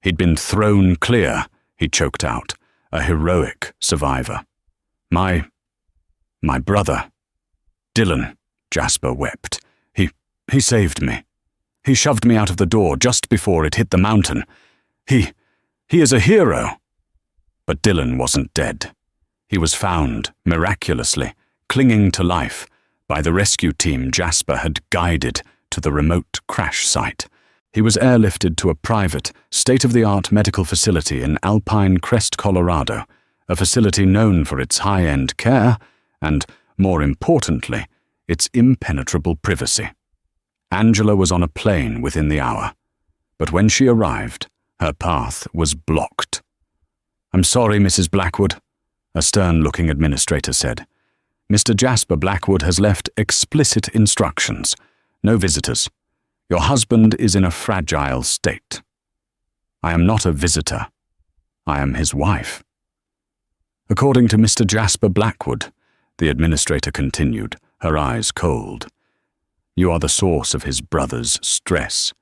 He'd been thrown clear, he choked out, a heroic survivor. My brother. Dylan, Jasper wept. He saved me. He shoved me out of the door just before it hit the mountain. He is a hero." But Dylan wasn't dead. He was found, miraculously, clinging to life, by the rescue team Jasper had guided to the remote crash site. He was airlifted to a private, state-of-the-art medical facility in Alpine Crest, Colorado, a facility known for its high-end care and, more importantly, its impenetrable privacy. Angela was on a plane within the hour, but when she arrived, her path was blocked. "I'm sorry, Mrs. Blackwood," a stern-looking administrator said. "Mr. Jasper Blackwood has left explicit instructions. No visitors. Your husband is in a fragile state." "I am not a visitor. I am his wife." "According to Mr. Jasper Blackwood," the administrator continued, her eyes cold, "you are the source of his brother's stress.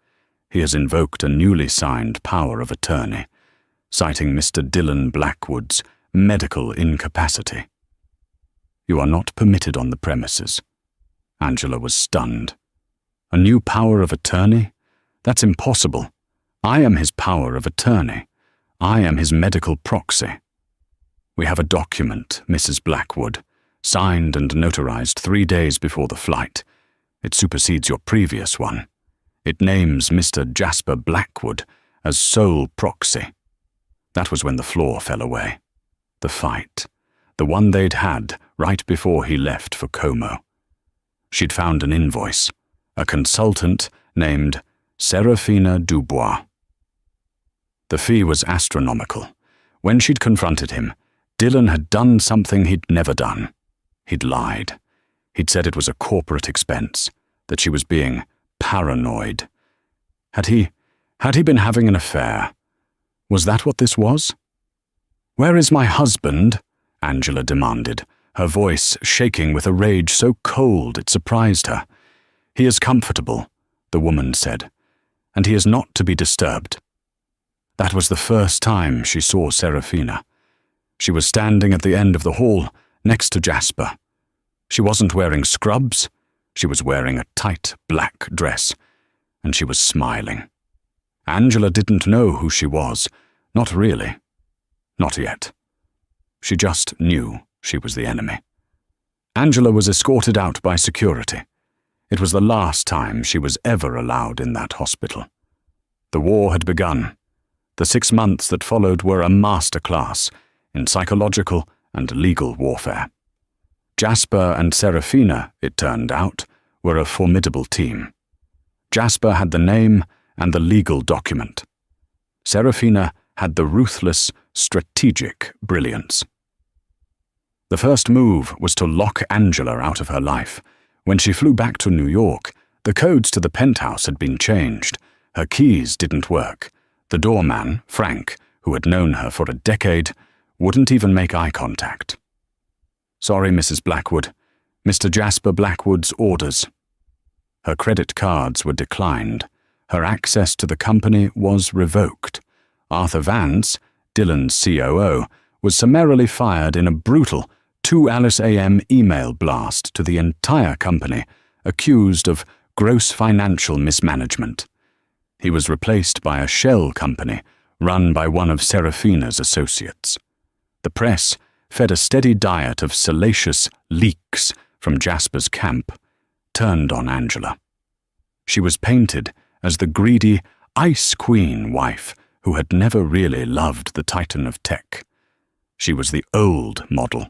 He has invoked a newly signed power of attorney, citing Mr. Dylan Blackwood's medical incapacity. You are not permitted on the premises." Angela was stunned. "A new power of attorney? That's impossible. I am his power of attorney. I am his medical proxy." "We have a document, Mrs. Blackwood, signed and notarized 3 days before the flight. It supersedes your previous one. It names Mr. Jasper Blackwood as sole proxy." That was when the floor fell away. The fight. The one they'd had right before he left for Como. She'd found an invoice. A consultant named Serafina Dubois. The fee was astronomical. When she'd confronted him, Dylan had done something he'd never done. He'd lied. He'd said it was a corporate expense, that she was being paranoid. Had he been having an affair? Was that what this was? "Where is my husband?" Angela demanded, her voice shaking with a rage so cold it surprised her. "He is comfortable," the woman said, "and he is not to be disturbed." That was the first time she saw Serafina. She was standing at the end of the hall, next to Jasper. She wasn't wearing scrubs. She was wearing a tight black dress, and she was smiling. Angela didn't know who she was. Not really. Not yet. She just knew she was the enemy. Angela was escorted out by security. It was the last time she was ever allowed in that hospital. The war had begun. The 6 months that followed were a masterclass in psychological and legal warfare. Jasper and Serafina, it turned out, were a formidable team. Jasper had the name and the legal document. Serafina had the ruthless, strategic brilliance. The first move was to lock Angela out of her life. When she flew back to New York, the codes to the penthouse had been changed. Her keys didn't work. The doorman, Frank, who had known her for a decade, wouldn't even make eye contact. "Sorry, Mrs. Blackwood. Mr. Jasper Blackwood's orders." Her credit cards were declined. Her access to the company was revoked. Arthur Vance, Dylan's COO, was summarily fired in a brutal 2 Alice AM email blast to the entire company, accused of gross financial mismanagement. He was replaced by a shell company run by one of Serafina's associates. The press fed a steady diet of salacious leaks from Jasper's camp, turned on Angela. She was painted as the greedy Ice Queen wife who had never really loved the titan of tech. She was the old model,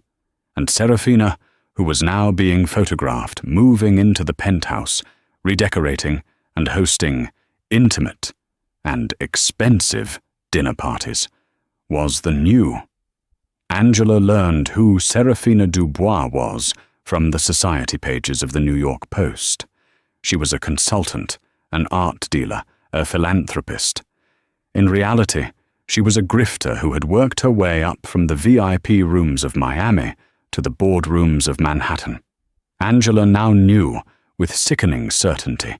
and Serafina, who was now being photographed moving into the penthouse, redecorating and hosting intimate and expensive dinner parties, was the new. Angela learned who Serafina Dubois was from the society pages of the New York Post. She was a consultant, an art dealer, a philanthropist. In reality, she was a grifter who had worked her way up from the VIP rooms of Miami to the boardrooms of Manhattan. Angela now knew, with sickening certainty,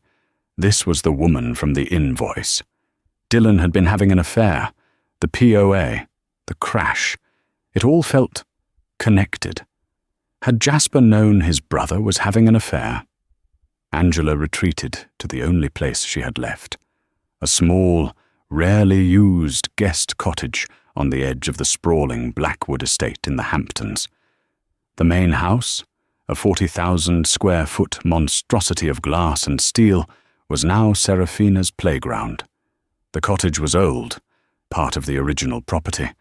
this was the woman from the invoice. Dylan had been having an affair, the POA, the crash. It all felt connected. Had Jasper known his brother was having an affair? Angela retreated to the only place she had left, a small, rarely used guest cottage on the edge of the sprawling Blackwood estate in the Hamptons. The main house, a 40,000-square-foot monstrosity of glass and steel, was now Serafina's playground. The cottage was old, part of the original property,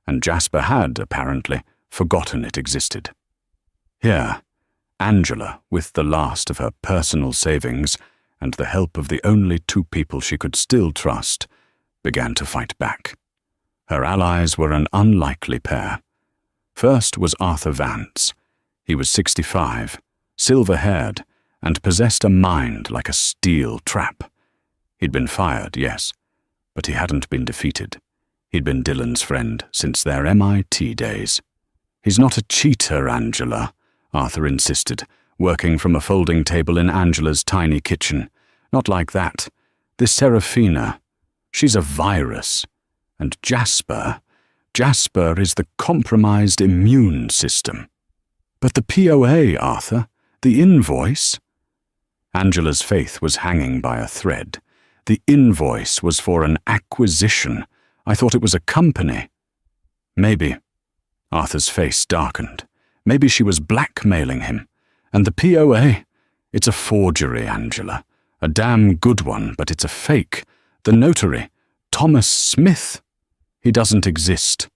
and Jasper had, apparently, forgotten it existed. Here, Angela, with the last of her personal savings and the help of the only two people she could still trust, began to fight back. Her allies were an unlikely pair. First was Arthur Vance. He was 65, silver-haired, and possessed a mind like a steel trap. He'd been fired, yes, but he hadn't been defeated. He'd been Dylan's friend since their MIT days. "He's not a cheater, Angela," Arthur insisted, working from a folding table in Angela's tiny kitchen. "Not like that. This Serafina, she's a virus. And Jasper is the compromised immune system." "But the POA, Arthur, the invoice?" Angela's faith was hanging by a thread. "The invoice was for an acquisition. I thought it was a company." "Maybe." Arthur's face darkened. "Maybe she was blackmailing him. And the POA? It's a forgery, Angela. A damn good one, but it's a fake. The notary, Thomas Smith, he doesn't exist."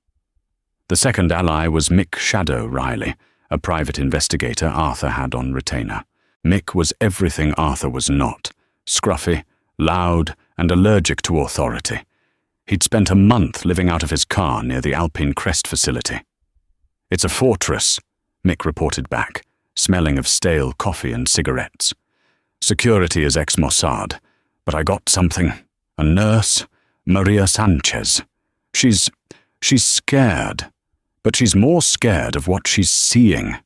The second ally was Mick Shadow Riley, a private investigator Arthur had on retainer. Mick was everything Arthur was not: scruffy, loud, and allergic to authority. He'd spent a month living out of his car near the Alpine Crest facility. "It's a fortress," Mick reported back, smelling of stale coffee and cigarettes. "Security is ex-Mossad, but I got something. A nurse, Maria Sanchez. She's scared, but she's more scared of what she's seeing."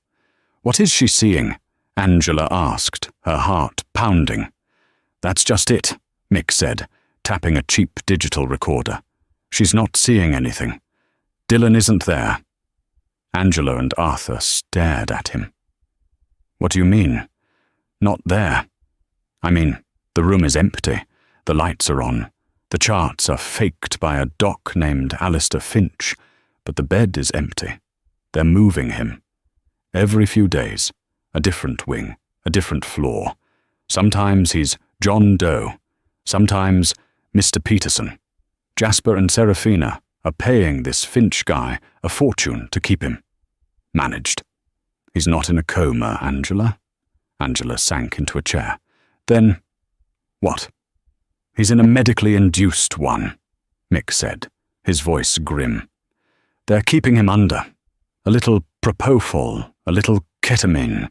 "What is she seeing?" Angela asked, her heart pounding. "That's just it," Mick said, tapping a cheap digital recorder. "She's not seeing anything. Dylan isn't there." Angela and Arthur stared at him. "What do you mean? Not there?" "I mean, the room is empty. The lights are on. The charts are faked by a doc named Alistair Finch, but the bed is empty. They're moving him. Every few days, a different wing, a different floor. Sometimes he's John Doe, sometimes Mr. Peterson. Jasper and Serafina are paying this Finch guy a fortune to keep him. Managed. He's not in a coma, Angela." Angela sank into a chair. "Then, what?" "He's in a medically induced one," Mick said, his voice grim. "They're keeping him under. A little propofol, a little ketamine,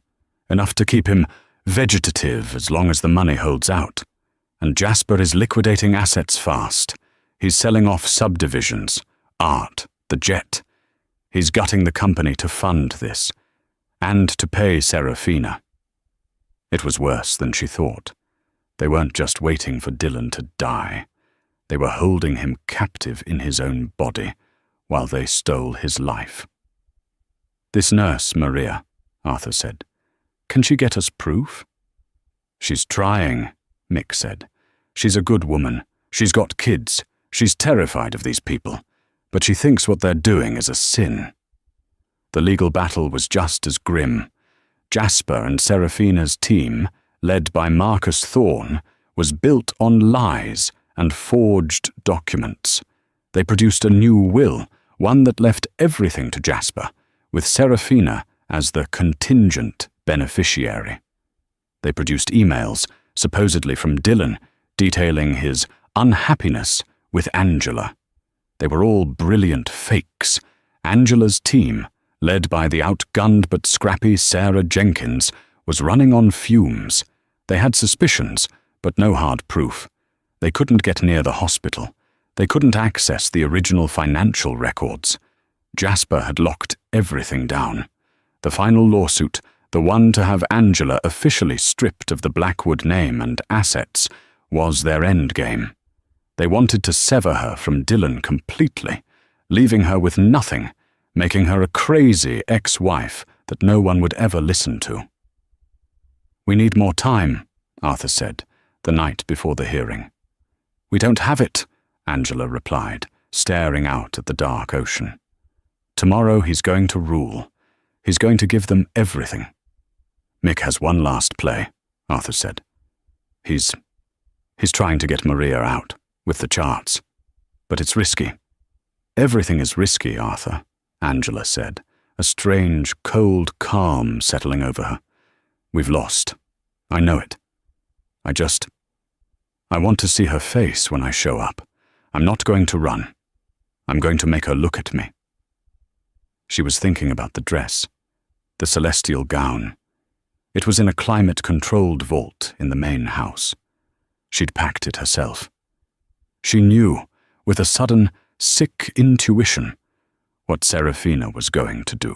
enough to keep him vegetative as long as the money holds out. And Jasper is liquidating assets fast. He's selling off subdivisions, art, the jet. He's gutting the company to fund this, and to pay Serafina." It was worse than she thought. They weren't just waiting for Dylan to die. They were holding him captive in his own body while they stole his life. "This nurse, Maria," Arthur said. "Can she get us proof?" She's trying, Mick said. She's a good woman. She's got kids. She's terrified of these people. But she thinks what they're doing is a sin. The legal battle was just as grim. Jasper and Seraphina's team, led by Marcus Thorne, was built on lies and forged documents. They produced a new will, one that left everything to Jasper, with Seraphina as the contingent beneficiary. They produced emails, supposedly from Dylan, detailing his unhappiness with Angela. They were all brilliant fakes. Angela's team, led by the outgunned but scrappy Sarah Jenkins, was running on fumes. They had suspicions, but no hard proof. They couldn't get near the hospital. They couldn't access the original financial records. Jasper had locked everything down. The final lawsuit, the one to have Angela officially stripped of the Blackwood name and assets, was their endgame. They wanted to sever her from Dylan completely, leaving her with nothing, making her a crazy ex-wife that no one would ever listen to. "We need more time," Arthur said, the night before the hearing. "We don't have it," Angela replied, staring out at the dark ocean. "Tomorrow he's going to rule. He's going to give them everything." "Mick has one last play," Arthur said. He's trying to get Maria out, with the charts. But it's risky." "Everything is risky, Arthur," Angela said, a strange, cold calm settling over her. "We've lost. I know it. I want to see her face when I show up. I'm not going to run. I'm going to make her look at me." She was thinking about the dress, the celestial gown. It was in a climate-controlled vault in the main house. She'd packed it herself. She knew, with a sudden, sick intuition, what Seraphina was going to do.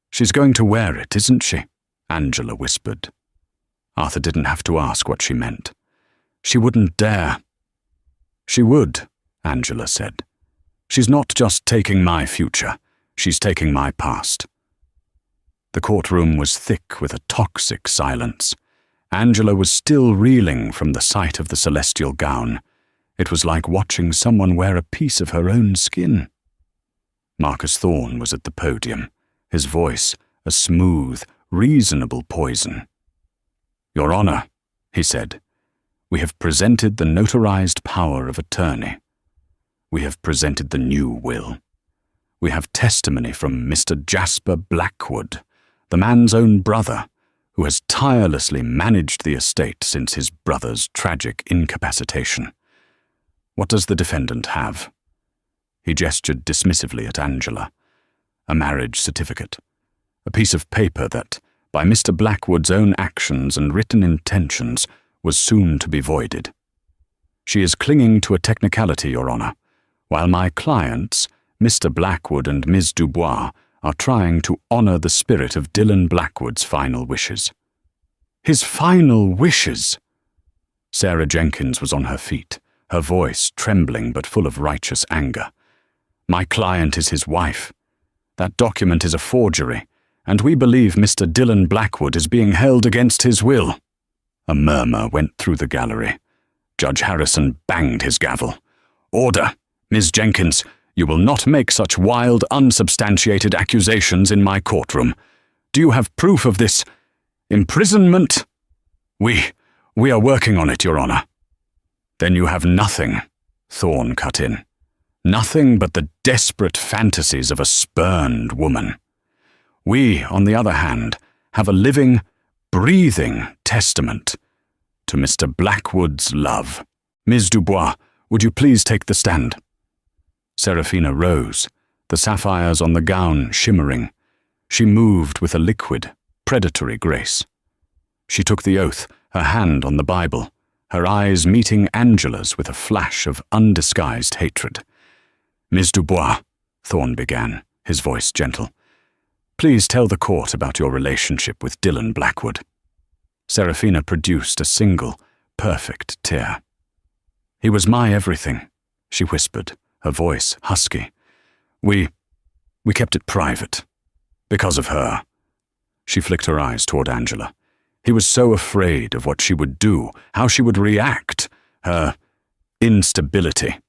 "She's going to wear it, isn't she?" Angela whispered. Arthur didn't have to ask what she meant. "She wouldn't dare." "She would," Angela said. "She's not just taking my future, she's taking my past." The courtroom was thick with a toxic silence. Angela was still reeling from the sight of the celestial gown. It was like watching someone wear a piece of her own skin. Marcus Thorne was at the podium, his voice a smooth, reasonable poison. "Your Honor," he said, "we have presented the notarized power of attorney. We have presented the new will. We have testimony from Mr. Jasper Blackwood, the man's own brother, who has tirelessly managed the estate since his brother's tragic incapacitation. What does the defendant have?" He gestured dismissively at Angela. "A marriage certificate. A piece of paper that, by Mr. Blackwood's own actions and written intentions, was soon to be voided. She is clinging to a technicality, Your Honor, while my clients, Mr. Blackwood and Ms. Dubois, are trying to honor the spirit of Dylan Blackwood's final wishes." "His final wishes?" Sarah Jenkins was on her feet, her voice trembling but full of righteous anger. "My client is his wife. That document is a forgery, and we believe Mr. Dylan Blackwood is being held against his will." A murmur went through the gallery. Judge Harrison banged his gavel. "Order! Ms. Jenkins, you will not make such wild, unsubstantiated accusations in my courtroom. Do you have proof of this imprisonment?" We are working on it, Your Honor." "Then you have nothing," Thorne cut in. "Nothing but the desperate fantasies of a spurned woman. We, on the other hand, have a living, breathing testament to Mr. Blackwood's love. Ms. Dubois, would you please take the stand?" Seraphina rose, the sapphires on the gown shimmering. She moved with a liquid, predatory grace. She took the oath, her hand on the Bible, her eyes meeting Angela's with a flash of undisguised hatred. "Ms. Dubois," Thorne began, his voice gentle, "please tell the court about your relationship with Dylan Blackwood." Seraphina produced a single, perfect tear. "He was my everything," she whispered, her voice husky. We kept it private. Because of her." She flicked her eyes toward Angela. He was so afraid of what she would do, how she would react, her instability.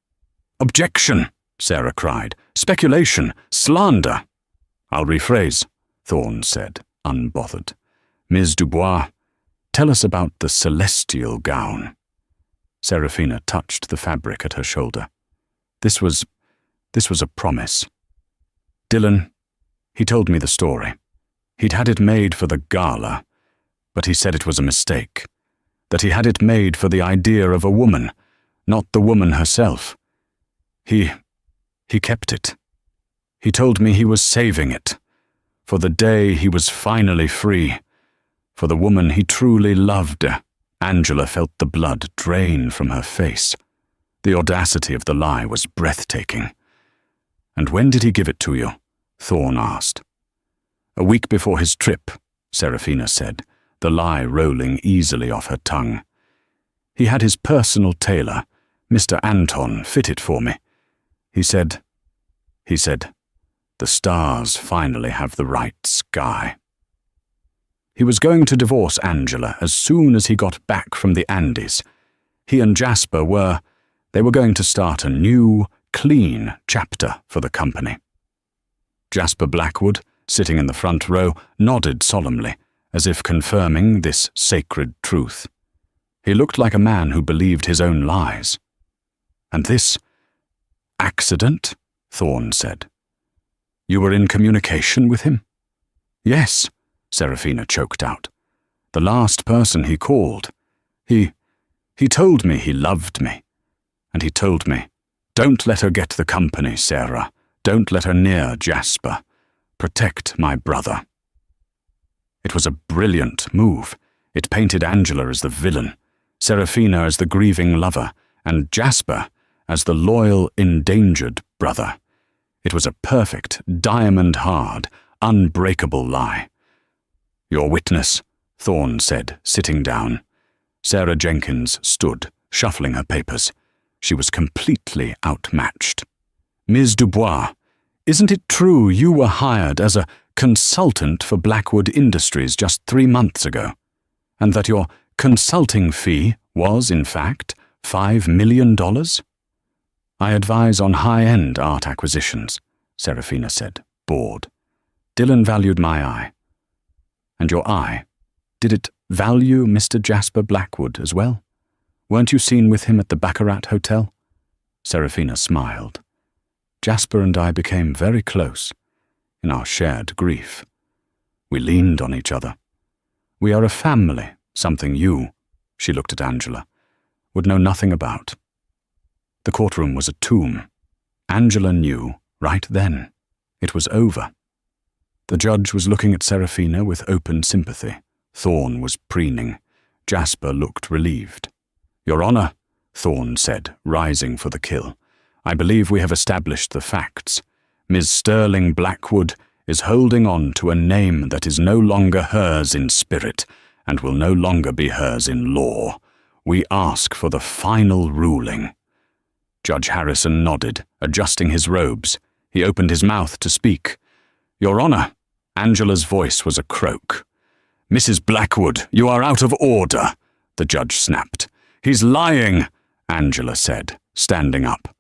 "Objection!" Sarah cried. "Speculation! Slander!" "I'll rephrase," Thorne said, unbothered. "Ms. Dubois, tell us about the celestial gown." Seraphina touched the fabric at her shoulder. This was a promise. "Dylan, he told me the story. He'd had it made for the gala, but he said it was a mistake. That he had it made for the idea of a woman, not the woman herself. He kept it. He told me he was saving it, for the day he was finally free, for the woman he truly loved." Angela felt the blood drain from her face. The audacity of the lie was breathtaking. "And when did he give it to you?" Thorne asked. "A week before his trip," Seraphina said, the lie rolling easily off her tongue. "He had his personal tailor, Mr. Anton, fit it for me. He said, the stars finally have the right sky." He was going to divorce Angela as soon as he got back from the Andes. He and Jasper were going to start a new, clean chapter for the company. Jasper Blackwood, sitting in the front row, nodded solemnly, as if confirming this sacred truth. He looked like a man who believed his own lies. "And this accident?" Thorne said. "You were in communication with him?" "Yes," Seraphina choked out. "The last person he called. He told me he loved me. And he told me, 'Don't let her get the company, Sarah. Don't let her near Jasper. Protect my brother.' It was a brilliant move. It painted Angela as the villain, Seraphina as the grieving lover, and Jasper as the loyal, endangered brother. It was a perfect, diamond-hard, unbreakable lie. "Your witness," Thorne said, sitting down. Sarah Jenkins stood, shuffling her papers. She was completely outmatched. "Ms. Dubois, isn't it true you were hired as a consultant for Blackwood Industries just 3 months ago, and that your consulting fee was, in fact, $5 million? "I advise on high-end art acquisitions," Seraphina said, bored. "Dylan valued my eye." "And your eye, did it value Mr. Jasper Blackwood as well? Weren't you seen with him at the Baccarat Hotel?" Seraphina smiled. "Jasper and I became very close in our shared grief. We leaned on each other. We are a family, something you," she looked at Angela, "would know nothing about." The courtroom was a tomb. Angela knew, right then, it was over. The judge was looking at Seraphina with open sympathy. Thorne was preening. Jasper looked relieved. "Your Honor," Thorne said, rising for the kill, "I believe we have established the facts. Ms. Sterling Blackwood is holding on to a name that is no longer hers in spirit and will no longer be hers in law. We ask for the final ruling." Judge Harrison nodded, adjusting his robes. He opened his mouth to speak. "Your Honor," Angela's voice was a croak. "Mrs. Blackwood, you are out of order," the judge snapped. "He's lying," Angela said, standing up.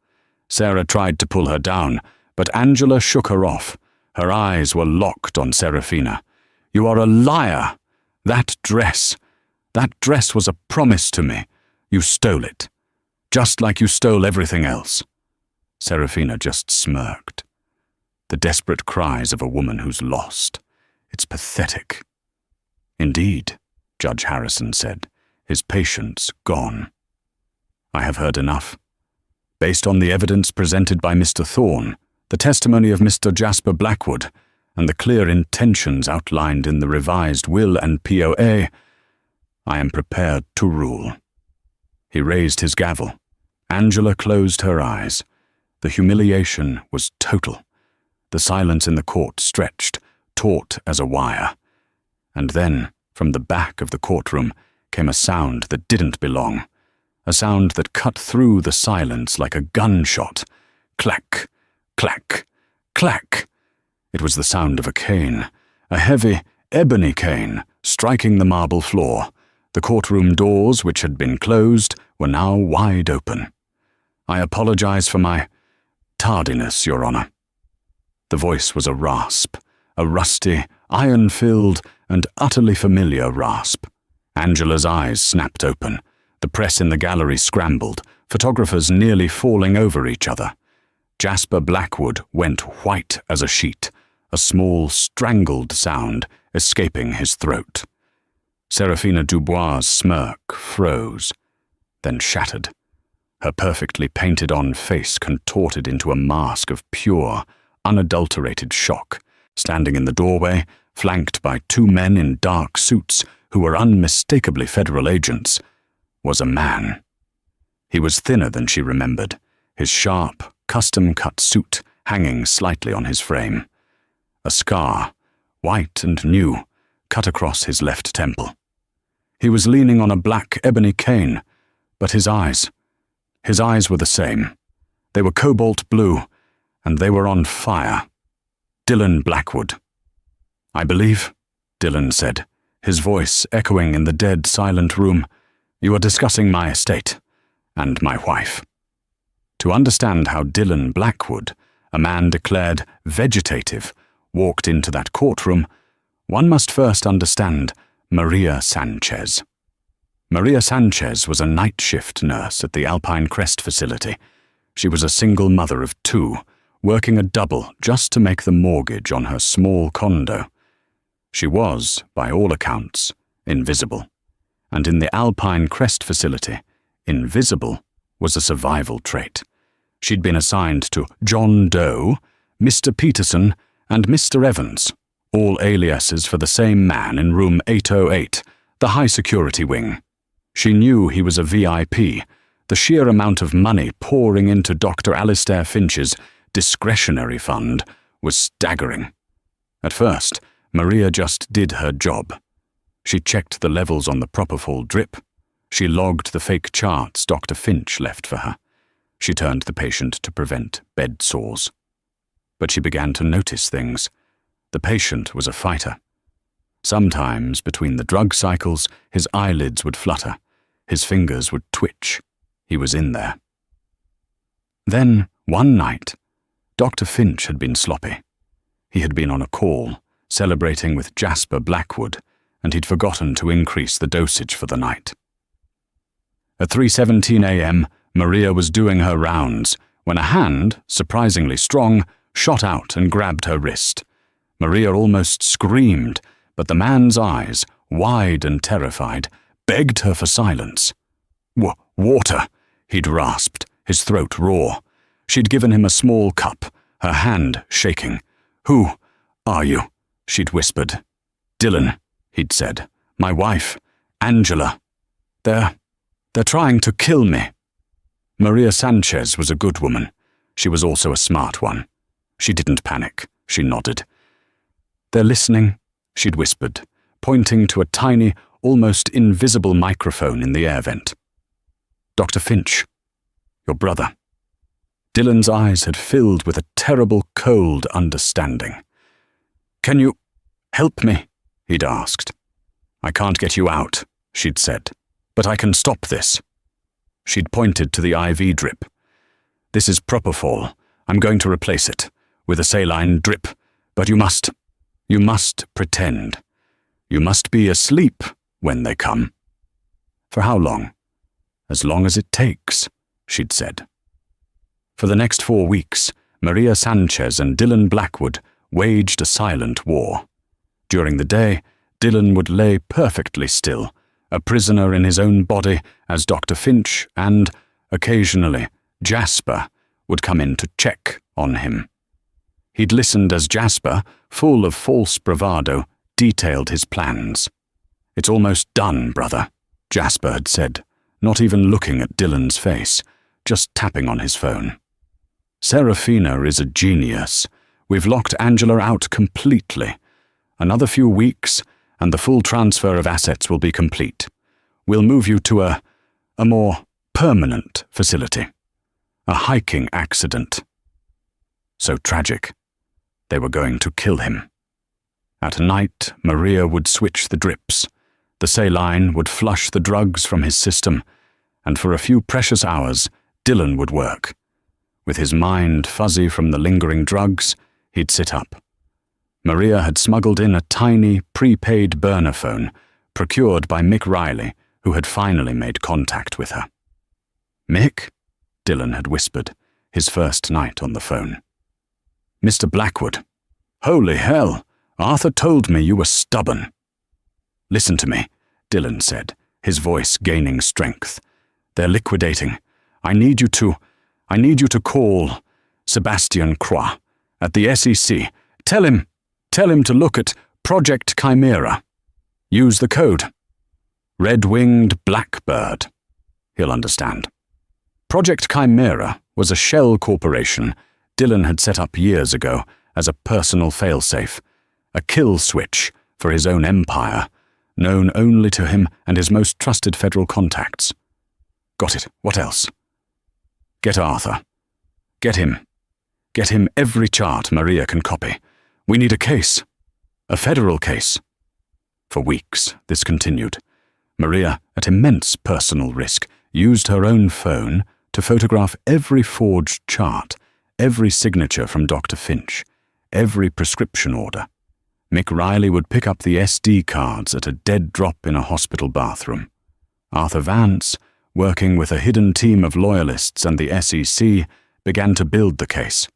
Sarah tried to pull her down, but Angela shook her off. Her eyes were locked on Seraphina. "You are a liar. That dress was a promise to me. You stole it. Just like you stole everything else." Seraphina just smirked. The desperate cries of a woman who's lost. It's pathetic. "Indeed," Judge Harrison said, his patience gone. "I have heard enough. Based on the evidence presented by Mr. Thorne, the testimony of Mr. Jasper Blackwood, and the clear intentions outlined in the revised will and POA, I am prepared to rule." He raised his gavel. Angela closed her eyes. The humiliation was total. The silence in the court stretched, taut as a wire. And then, from the back of the courtroom, came a sound that didn't belong. A sound that cut through the silence like a gunshot. Clack, clack, clack. It was the sound of a cane, a heavy, ebony cane, striking the marble floor. The courtroom doors, which had been closed, were now wide open. "I apologize for my tardiness, Your Honor." The voice was a rasp, a rusty, iron-filled, and utterly familiar rasp. Angela's eyes snapped open. The press in the gallery scrambled, photographers nearly falling over each other. Jasper Blackwood went white as a sheet, a small, strangled sound escaping his throat. Seraphina Dubois' smirk froze, then shattered. Her perfectly painted-on face contorted into a mask of pure, unadulterated shock. Standing in the doorway, flanked by two men in dark suits who were unmistakably federal agents, was a man. He was thinner than she remembered, his sharp, custom-cut suit hanging slightly on his frame. A scar, white and new, cut across his left temple. He was leaning on a black ebony cane, but his eyes were the same. They were cobalt blue, and they were on fire. Dylan Blackwood. "I believe," Dylan said, his voice echoing in the dead, silent room, "you are discussing my estate, and my wife." To understand how Dylan Blackwood, a man declared vegetative, walked into that courtroom, one must first understand Maria Sanchez. Maria Sanchez was a night shift nurse at the Alpine Crest facility. She was a single mother of two, working a double just to make the mortgage on her small condo. She was, by all accounts, invisible. And in the Alpine Crest facility, invisible was a survival trait. She'd been assigned to John Doe, Mr. Peterson, and Mr. Evans, all aliases for the same man in room 808, the high-security wing. She knew he was a VIP. The sheer amount of money pouring into Dr. Alistair Finch's discretionary fund was staggering. At first, Maria just did her job. She checked the levels on the propofol drip. She logged the fake charts Dr. Finch left for her. She turned the patient to prevent bed sores. But she began to notice things. The patient was a fighter. Sometimes, between the drug cycles, his eyelids would flutter. His fingers would twitch. He was in there. Then, one night, Dr. Finch had been sloppy. He had been on a call, celebrating with Jasper Blackwood, and he'd forgotten to increase the dosage for the night. At 3:17 a.m., Maria was doing her rounds when a hand, surprisingly strong, shot out and grabbed her wrist. Maria almost screamed, but the man's eyes, wide and terrified, begged her for silence. Water, he'd rasped, his throat raw. She'd given him a small cup, her hand shaking. "Who are you?" she'd whispered. "Dylan," he'd said. "My wife, Angela. They're trying to kill me." Maria Sanchez was a good woman. She was also a smart one. She didn't panic. She nodded. "They're listening," she'd whispered, pointing to a tiny, almost invisible microphone in the air vent. "Dr. Finch, your brother." Dylan's eyes had filled with a terrible, cold understanding. "Can you help me?" he'd asked. "I can't get you out," she'd said, "but I can stop this." She'd pointed to the IV drip. "This is propofol. I'm going to replace it with a saline drip, but you must pretend. You must be asleep when they come." "For how long?" "As long as it takes," she'd said. For the next 4 weeks, Maria Sanchez and Dylan Blackwood waged a silent war. During the day, Dylan would lay perfectly still, a prisoner in his own body as Dr. Finch and, occasionally, Jasper would come in to check on him. He'd listened as Jasper, full of false bravado, detailed his plans. "It's almost done, brother," Jasper had said, not even looking at Dylan's face, just tapping on his phone. "Seraphina is a genius. We've locked Angela out completely. Another few weeks, and the full transfer of assets will be complete. We'll move you to a more permanent facility. A hiking accident." So tragic. They were going to kill him. At night, Maria would switch the drips. The saline would flush the drugs from his system, and for a few precious hours, Dylan would work. With his mind fuzzy from the lingering drugs, he'd sit up. Maria had smuggled in a tiny, prepaid burner phone, procured by Mick Riley, who had finally made contact with her. "Mick?" Dylan had whispered, his first night on the phone. "Mr. Blackwood. Holy hell, Arthur told me you were stubborn." "Listen to me," Dylan said, his voice gaining strength. "They're liquidating. I need you to call Sebastian Croix at the SEC. Tell him to look at Project Chimera. Use the code Red-Winged Blackbird. He'll understand." Project Chimera was a shell corporation Dylan had set up years ago as a personal failsafe, a kill switch for his own empire, known only to him and his most trusted federal contacts. "Got it. What else?" "Get Arthur. Get him. Get him every chart Maria can copy. We need a case. A federal case." For weeks, this continued. Maria, at immense personal risk, used her own phone to photograph every forged chart, every signature from Dr. Finch, every prescription order. Mick Riley would pick up the SD cards at a dead drop in a hospital bathroom. Arthur Vance, working with a hidden team of loyalists and the SEC, began to build the case.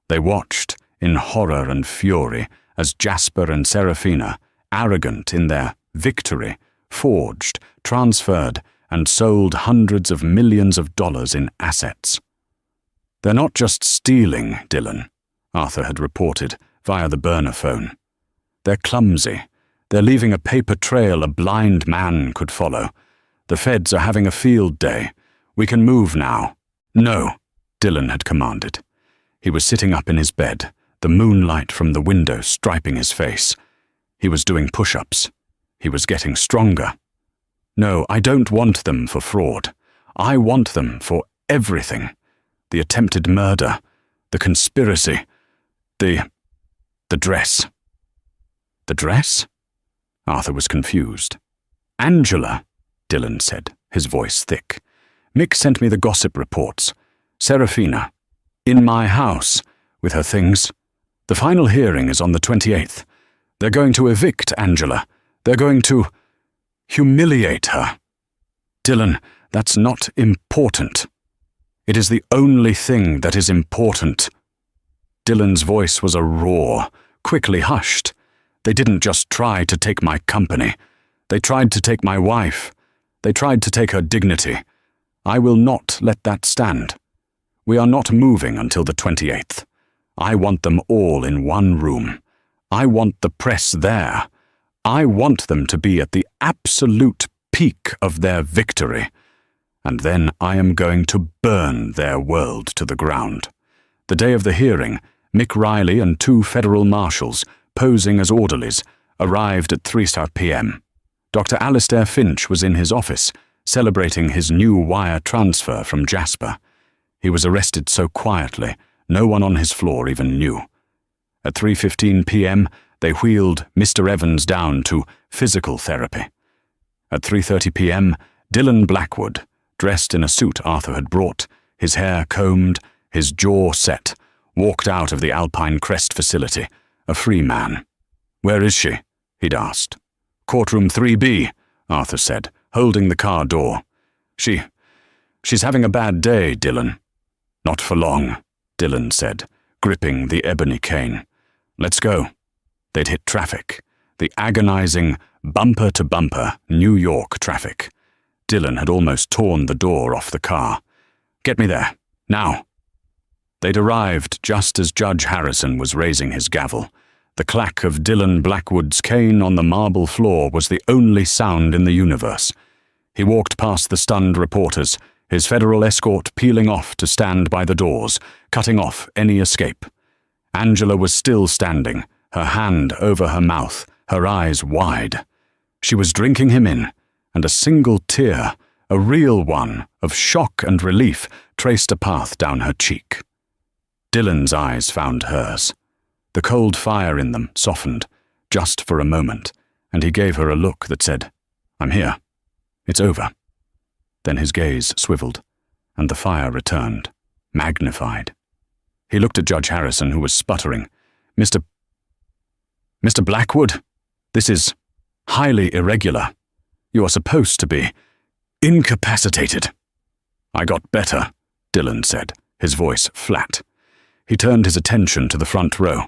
They watched, in horror and fury, as Jasper and Serafina, arrogant in their victory, forged, transferred, and sold hundreds of millions of dollars in assets. "They're not just stealing, Dylan," Arthur had reported via the burner phone. "They're clumsy. They're leaving a paper trail a blind man could follow. The feds are having a field day. We can move now." "No," Dylan had commanded. He was sitting up in his bed, the moonlight from the window striping his face. He was doing push-ups. He was getting stronger. "No, I don't want them for fraud. I want them for everything. The attempted murder, the conspiracy, the dress." "The dress?" Arthur was confused. "Angela," Dylan said, his voice thick. "Mick sent me the gossip reports. Serafina. In my house, with her things. The final hearing is on the 28th. They're going to evict Angela. They're going to humiliate her." "Dylan, that's not important. It is the only thing that is important." Dylan's voice was a roar, quickly hushed. "They didn't just try to take my company. They tried to take my wife. They tried to take her dignity. I will not let that stand. We are not moving until the 28th. I want them all in one room. I want the press there. I want them to be at the absolute peak of their victory. And then I am going to burn their world to the ground." The day of the hearing, Mick Riley and 2 federal marshals, posing as orderlies, arrived at 3 p.m. Dr. Alistair Finch was in his office, celebrating his new wire transfer from Jasper. He was arrested so quietly, no one on his floor even knew. At 3:15 p.m., they wheeled Mr. Evans down to physical therapy. At 3:30 p.m., Dylan Blackwood, dressed in a suit Arthur had brought, his hair combed, his jaw set, walked out of the Alpine Crest facility, a free man. "Where is she?" he'd asked. "Courtroom 3B, Arthur said, holding the car door. She's having a bad day, Dylan." "Not for long," Dylan said, gripping the ebony cane. "Let's go." They'd hit traffic, the agonizing, bumper-to-bumper New York traffic. Dylan had almost torn the door off the car. "Get me there, now." They'd arrived just as Judge Harrison was raising his gavel. The clack of Dylan Blackwood's cane on the marble floor was the only sound in the universe. He walked past the stunned reporters, his federal escort peeling off to stand by the doors, cutting off any escape. Angela was still standing, her hand over her mouth, her eyes wide. She was drinking him in, and a single tear, a real one, of shock and relief, traced a path down her cheek. Dylan's eyes found hers. The cold fire in them softened, just for a moment, and he gave her a look that said, "I'm here. It's over." Then his gaze swiveled, and the fire returned, magnified. He looked at Judge Harrison, who was sputtering. Mr. Blackwood, this is highly irregular. You are supposed to be incapacitated." "I got better," Dillon said, his voice flat. He turned his attention to the front row.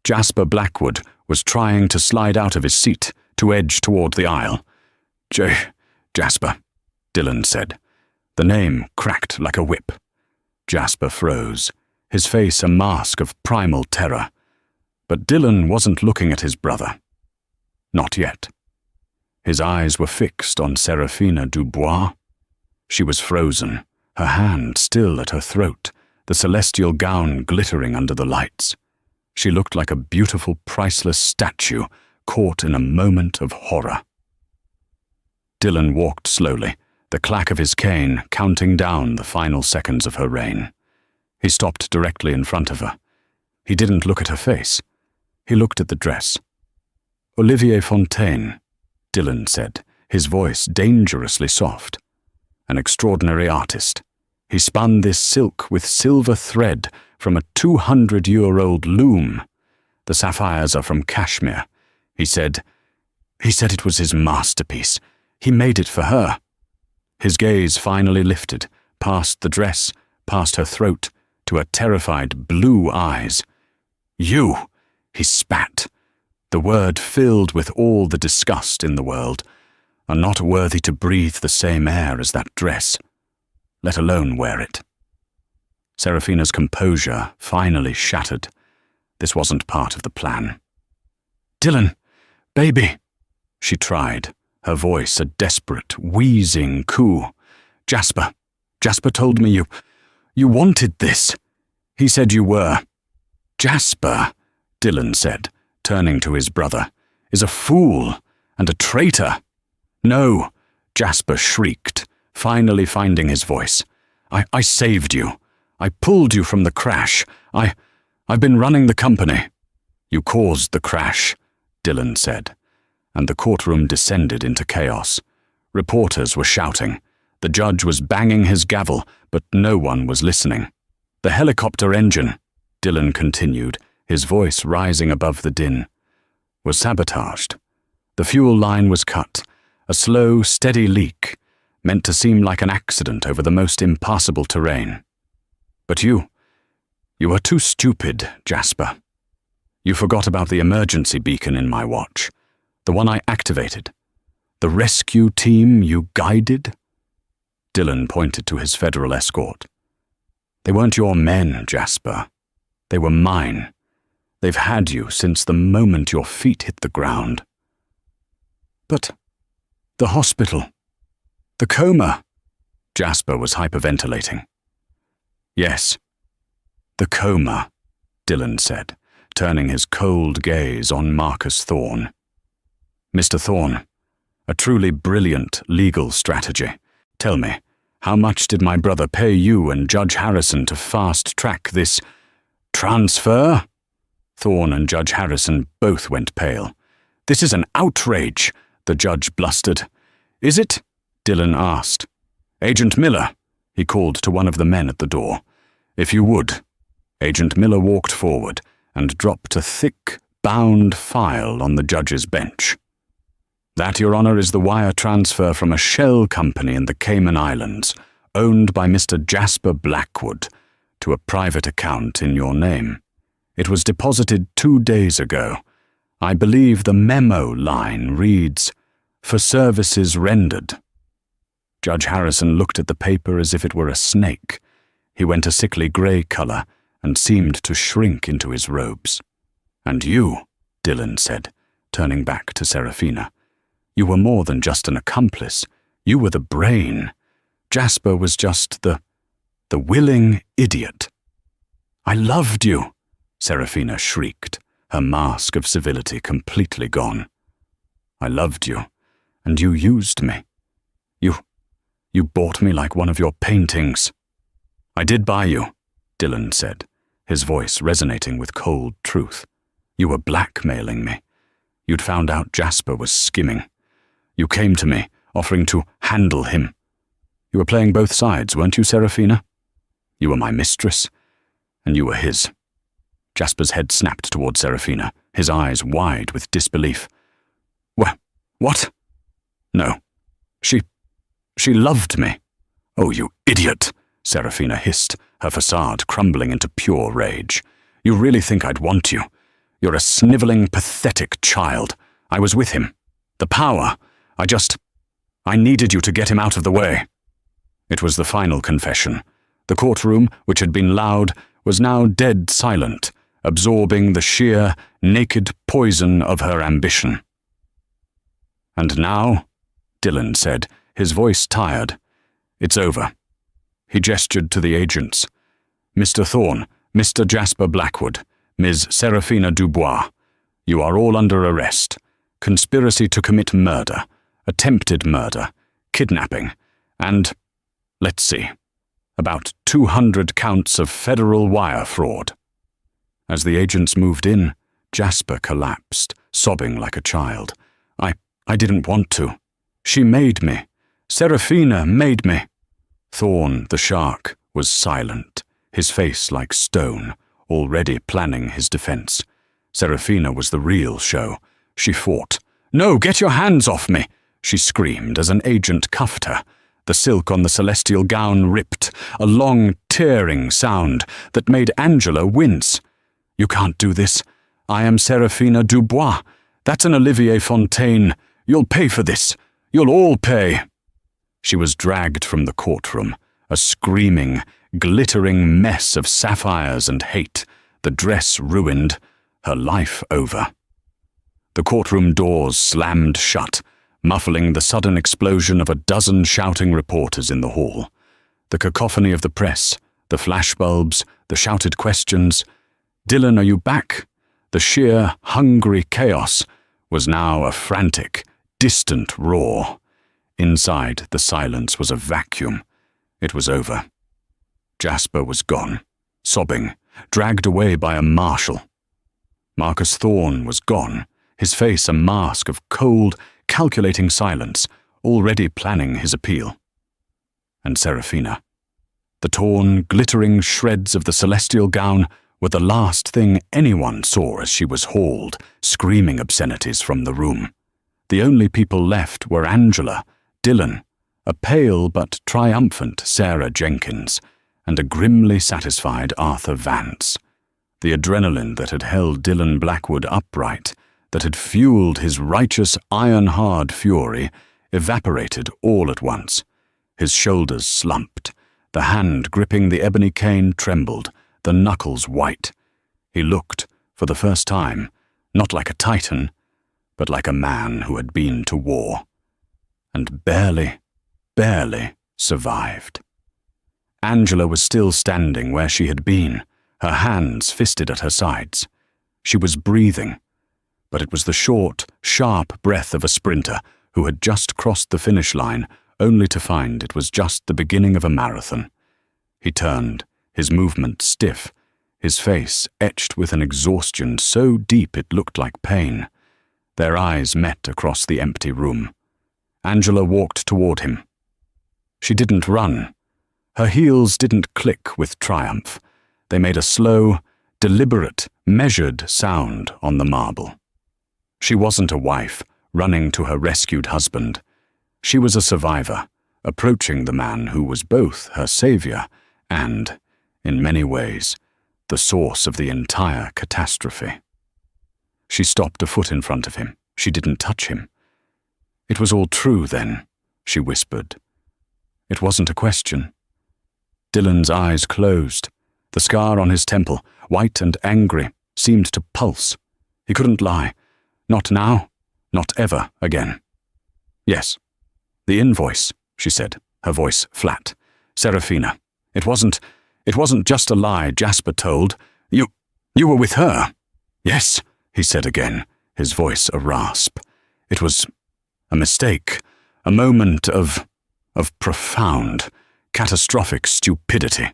Jasper Blackwood was trying to slide out of his seat to edge toward the aisle. Jasper," Dillon said. The name cracked like a whip. Jasper froze, his face a mask of primal terror. But Dillon wasn't looking at his brother. Not yet. His eyes were fixed on Seraphina Dubois. She was frozen, her hand still at her throat, the celestial gown glittering under the lights. She looked like a beautiful, priceless statue caught in a moment of horror. Dillon walked slowly, the clack of his cane counting down the final seconds of her reign. He stopped directly in front of her. He didn't look at her face. He looked at the dress. "Olivier Fontaine," Dillon said, his voice dangerously soft. "An extraordinary artist. He spun this silk with silver thread from a 200-year-old loom. The sapphires are from Kashmir. He said it was his masterpiece. He made it for her." His gaze finally lifted, past the dress, past her throat, to her terrified blue eyes. "You!" he spat. The word filled with all the disgust in the world. "Are not worthy to breathe the same air as that dress, let alone wear it." Seraphina's composure finally shattered. This wasn't part of the plan. "Dillon, baby," she tried, her voice a desperate, wheezing coo. Jasper told me you wanted this. He said you were." "Jasper," Dillon said, turning to his brother, "is a fool and a traitor." "No," Jasper shrieked, finally finding his voice. I saved you. I pulled you from the crash. I've been running the company." "You caused the crash," Dillon said, and the courtroom descended into chaos. Reporters were shouting. The judge was banging his gavel, but no one was listening. "The helicopter engine," Dillon continued, his voice rising above the din, "was sabotaged. The fuel line was cut, a slow, steady leak, meant to seem like an accident over the most impassable terrain. But you were too stupid, Jasper. You forgot about the emergency beacon in my watch, the one I activated. The rescue team you guided?" Dillon pointed to his federal escort. "They weren't your men, Jasper. They were mine. They've had you since the moment your feet hit the ground." "But the hospital, the coma," Jasper was hyperventilating. "Yes, the coma," Dillon said, turning his cold gaze on Marcus Thorne. "Mr. Thorne, a truly brilliant legal strategy. Tell me, how much did my brother pay you and Judge Harrison to fast-track this transfer?" Thorne and Judge Harrison both went pale. "This is an outrage," the judge blustered. "Is it?" Dillon asked. "Agent Miller," he called to one of the men at the door. "If you would." Agent Miller walked forward and dropped a thick, bound file on the judge's bench. "That, Your Honor, is the wire transfer from a shell company in the Cayman Islands, owned by Mr. Jasper Blackwood, to a private account in your name. It was deposited 2 days ago. I believe the memo line reads, 'For services rendered.'" Judge Harrison looked at the paper as if it were a snake. He went a sickly grey color and seemed to shrink into his robes. "And you," Dillon said, turning back to Seraphina, "you were more than just an accomplice. You were the brain. Jasper was just the willing idiot." "I loved you," Seraphina shrieked, her mask of civility completely gone. "I loved you, and you used me. You bought me like one of your paintings." "I did buy you," Dillon said, his voice resonating with cold truth. "You were blackmailing me. You'd found out Jasper was skimming. You came to me, offering to handle him. You were playing both sides, weren't you, Serafina? You were my mistress, and you were his. Jasper's head snapped toward Serafina, his eyes wide with disbelief. What? No. She loved me. Oh, you idiot, Serafina hissed, her facade crumbling into pure rage. You really think I'd want you? You're a snivelling, pathetic child. I was with him. The power. I needed you to get him out of the way. It was the final confession. The courtroom, which had been loud, was now dead silent, absorbing the sheer, naked poison of her ambition. And now, Dillon said, his voice tired, it's over. He gestured to the agents. Mr. Thorne, Mr. Jasper Blackwood, Ms. Serafina Dubois, you are all under arrest. Conspiracy to commit murder, attempted murder, kidnapping, and, let's see, about 200 counts of federal wire fraud. As the agents moved in, Jasper collapsed, sobbing like a child. I didn't want to. She made me. Serafina made me. Thorne, the shark, was silent, his face like stone, already planning his defense. Serafina was the real show. She fought. No, get your hands off me, she screamed as an agent cuffed her. The silk on the celestial gown ripped, a long, tearing sound that made Angela wince. You can't do this. I am Serafina Dubois. That's an Olivier Fontaine. You'll pay for this. You'll all pay. She was dragged from the courtroom, a screaming, glittering mess of sapphires and hate, the dress ruined, her life over. The courtroom doors slammed shut, muffling the sudden explosion of a dozen shouting reporters in the hall. The cacophony of the press, the flashbulbs, the shouted questions. Dillon, are you back? The sheer, hungry chaos was now a frantic, distant roar. Inside, the silence was a vacuum. It was over. Jasper was gone, sobbing, dragged away by a marshal. Marcus Thorne was gone, his face a mask of cold, calculating silence, already planning his appeal. And Serafina. The torn, glittering shreds of the celestial gown were the last thing anyone saw as she was hauled, screaming obscenities from the room. The only people left were Angela, Dillon, a pale but triumphant Sarah Jenkins, and a grimly satisfied Arthur Vance. The adrenaline that had held Dillon Blackwood upright, that had fueled his righteous iron-hard fury, evaporated all at once. His shoulders slumped. The hand gripping the ebony cane trembled, the knuckles white. He looked, for the first time, not like a titan, but like a man who had been to war. And barely survived. Angela was still standing where she had been, her hands fisted at her sides. She was breathing, but it was the short, sharp breath of a sprinter who had just crossed the finish line, only to find it was just the beginning of a marathon. He turned, his movement stiff, his face etched with an exhaustion so deep it looked like pain. Their eyes met across the empty room. Angela walked toward him. She didn't run. Her heels didn't click with triumph. They made a slow, deliberate, measured sound on the marble. She wasn't a wife, running to her rescued husband. She was a survivor, approaching the man who was both her savior and, in many ways, the source of the entire catastrophe. She stopped a foot in front of him. She didn't touch him. It was all true, then, she whispered. It wasn't a question. Dillon's eyes closed. The scar on his temple, white and angry, seemed to pulse. He couldn't lie. Not now, not ever again. Yes. The invoice, she said, her voice flat. Serafina. It wasn't just a lie Jasper told. You were with her. Yes, he said again, his voice a rasp. It was a mistake, a moment of profound, catastrophic stupidity.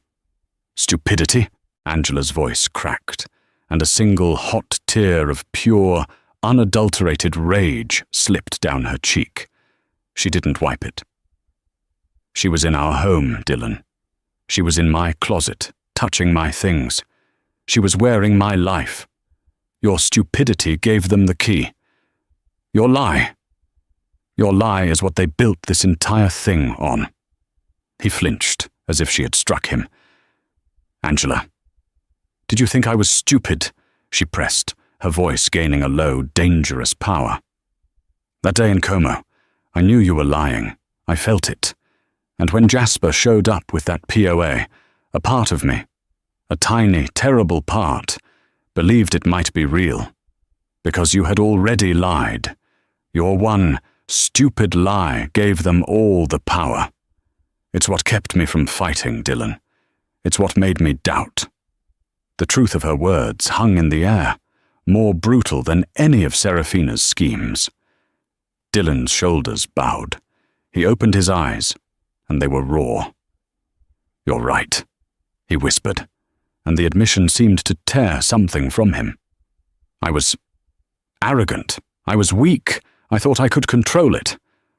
Stupidity? Angela's voice cracked, and a single hot tear of pure, unadulterated rage slipped down her cheek. She didn't wipe it. She was in our home, Dylan. She was in my closet, touching my things. She was wearing my life. Your stupidity gave them the key. Your lie is what they built this entire thing on. He flinched, as if she had struck him. Angela, did you think I was stupid? She pressed, her voice gaining a low, dangerous power. That day in Como, I knew you were lying. I felt it. And when Jasper showed up with that POA, a part of me, a tiny, terrible part, believed it might be real. Because you had already lied. Your one stupid lie gave them all the power. It's what kept me from fighting, Dylan. It's what made me doubt. The truth of her words hung in the air, more brutal than any of Serafina's schemes. Dylan's shoulders bowed. He opened his eyes, and they were raw. You're right, he whispered, and the admission seemed to tear something from him. I was arrogant. I was weak. I thought I could control it.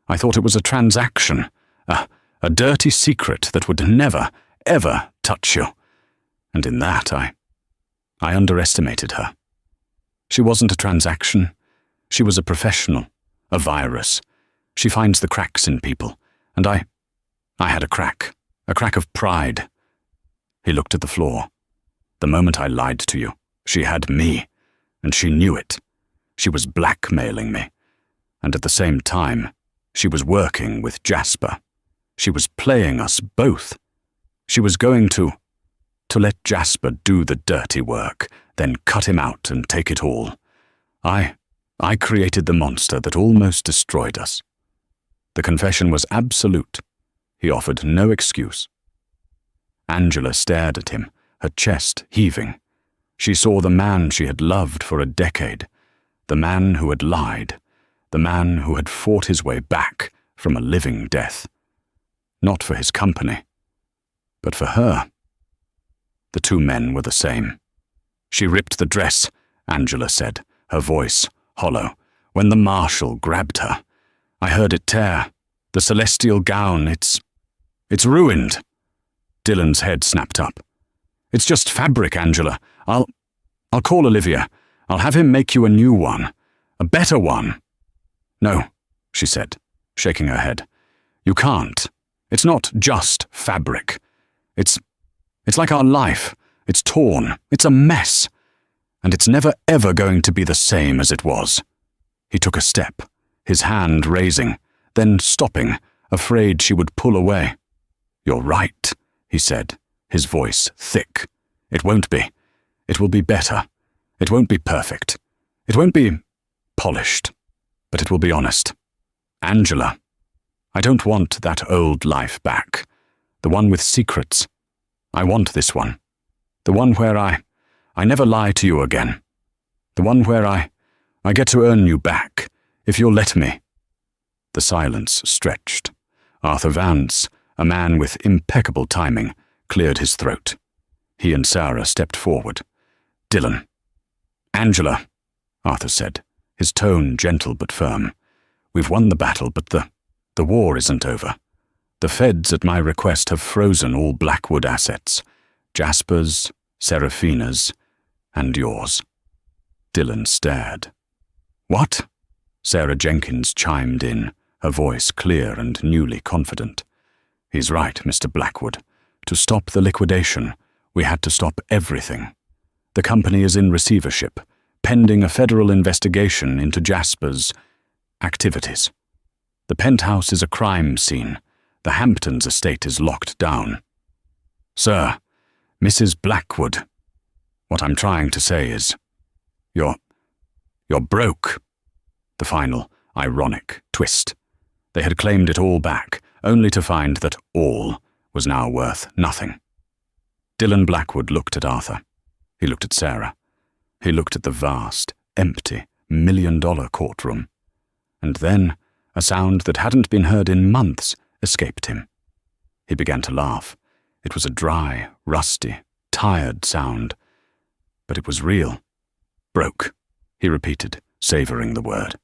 I thought it was a transaction, a dirty secret that would never, ever touch you. And in that, I underestimated her. She wasn't a transaction. She was a professional, a virus. She finds the cracks in people, and I had a crack of pride. He looked at the floor. The moment I lied to you, she had me, and she knew it. She was blackmailing me, and at the same time, she was working with Jasper. She was playing us both. She was going to let Jasper do the dirty work, then cut him out and take it all. I created the monster that almost destroyed us. The confession was absolute. He offered no excuse. Angela stared at him, her chest heaving. She saw the man she had loved for a decade, the man who had lied, the man who had fought his way back from a living death. Not for his company, but for her. The two men were the same. She ripped the dress, Angela said, her voice hollow, when the marshal grabbed her. I heard it tear. The celestial gown, it's ruined. Dylan's head snapped up. It's just fabric, Angela. I'll call Olivia. I'll have him make you a new one. A better one. No, she said, shaking her head. You can't. It's not just fabric. It's like our life. It's torn. It's a mess. And it's never ever going to be the same as it was. He took a step, his hand raising, then stopping, afraid she would pull away. You're right, he said, his voice thick. It won't be. It will be better. It won't be perfect. It won't be polished. But it will be honest. Angela, I don't want that old life back. The one with secrets. I want this one. The one where I never lie to you again. The one where I get to earn you back, if you'll let me. The silence stretched. Arthur Vance, a man with impeccable timing, cleared his throat. He and Sarah stepped forward. Dylan. Angela, Arthur said, his tone gentle but firm. We've won the battle, but the war isn't over. The feds, at my request, have frozen all Blackwood assets. Jasper's, Serafina's, and yours. Dylan stared. What? Sarah Jenkins chimed in, her voice clear and newly confident. He's right, Mr. Blackwood. To stop the liquidation, we had to stop everything. The company is in receivership, pending a federal investigation into Jasper's activities. The penthouse is a crime scene. The Hamptons estate is locked down. Sir, Mrs. Blackwood, what I'm trying to say is, you're broke. The final, ironic twist. They had claimed it all back, only to find that all was now worth nothing. Dylan Blackwood looked at Arthur. He looked at Sarah. He looked at the vast, empty, $1-million courtroom. And then, a sound that hadn't been heard in months escaped him. He began to laugh. It was a dry, rusty, tired sound. But it was real. Broke, he repeated, savouring the word.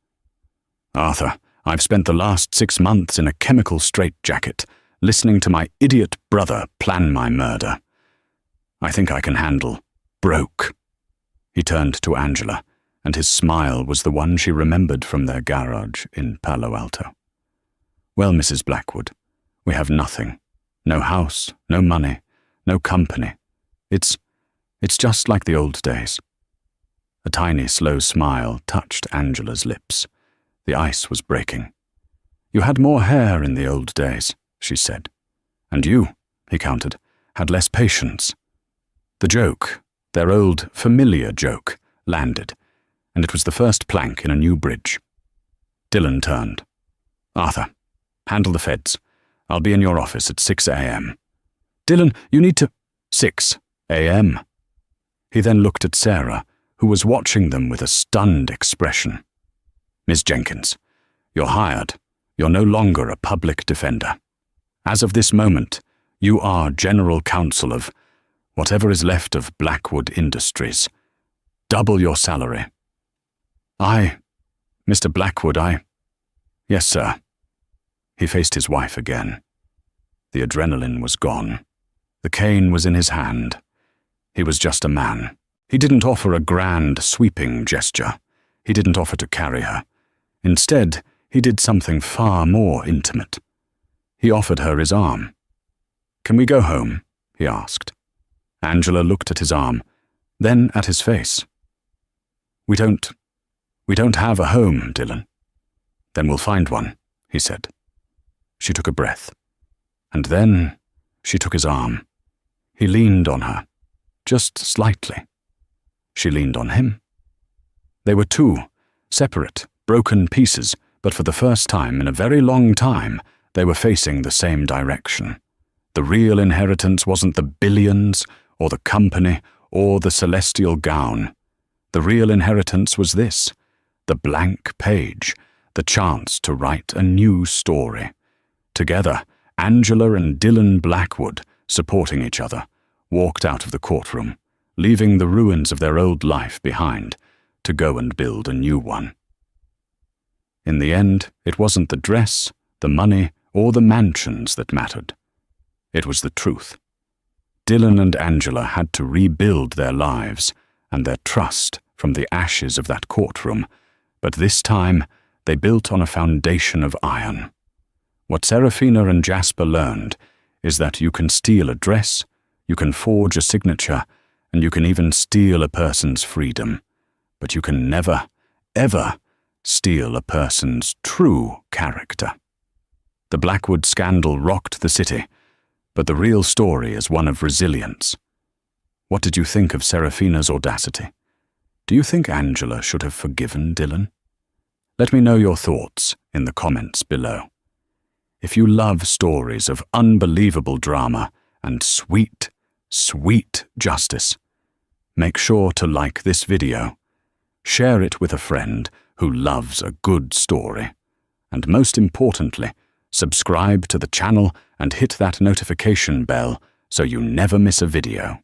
"Arthur, I've spent the last 6 months in a chemical straitjacket, listening to my idiot brother plan my murder. I think I can handle broke." He turned to Angela, and his smile was the one she remembered from their garage in Palo Alto. "Well, Mrs. Blackwood, we have nothing. No house, no money, no company. It's just like the old days." A tiny, slow smile touched Angela's lips. The ice was breaking. "You had more hair in the old days," she said. "And you," he countered, "had less patience." The joke, their old, familiar joke, landed, and it was the first plank in a new bridge. Dylan turned. "Arthur, handle the feds. I'll be in your office at 6 a.m. "Dylan, you need to—" 6 a.m. He then looked at Sarah, who was watching them with a stunned expression. "Miss Jenkins, you're hired. You're no longer a public defender. As of this moment, you are general counsel of whatever is left of Blackwood Industries. Double your salary." Mr. Blackwood, "Yes, sir." He faced his wife again. The adrenaline was gone. The cane was in his hand. He was just a man. He didn't offer a grand, sweeping gesture. He didn't offer to carry her. Instead, he did something far more intimate. He offered her his arm. "Can we go home?" he asked. Angela looked at his arm, then at his face. We don't have a home, Dylan." "Then we'll find one," he said. She took a breath. And then she took his arm. He leaned on her, just slightly. She leaned on him. They were two, separate, broken pieces, but for the first time in a very long time, they were facing the same direction. The real inheritance wasn't the billions, or the company, or the celestial gown. The real inheritance was this, the blank page, the chance to write a new story. Together, Angela and Dylan Blackwood, supporting each other, walked out of the courtroom, leaving the ruins of their old life behind, to go and build a new one. In the end, it wasn't the dress, the money, or the mansions that mattered. It was the truth. Dylan and Angela had to rebuild their lives and their trust from the ashes of that courtroom, but this time they built on a foundation of iron. What Serafina and Jasper learned is that you can steal a dress, you can forge a signature, and you can even steal a person's freedom, but you can never, ever steal a person's true character. The Blackwood scandal rocked the city, but the real story is one of resilience. What did you think of Serafina's audacity? Do you think Angela should have forgiven Dylan? Let me know your thoughts in the comments below. If you love stories of unbelievable drama and sweet, sweet justice, make sure to like this video, share it with a friend who loves a good story, and most importantly, subscribe to the channel and hit that notification bell so you never miss a video.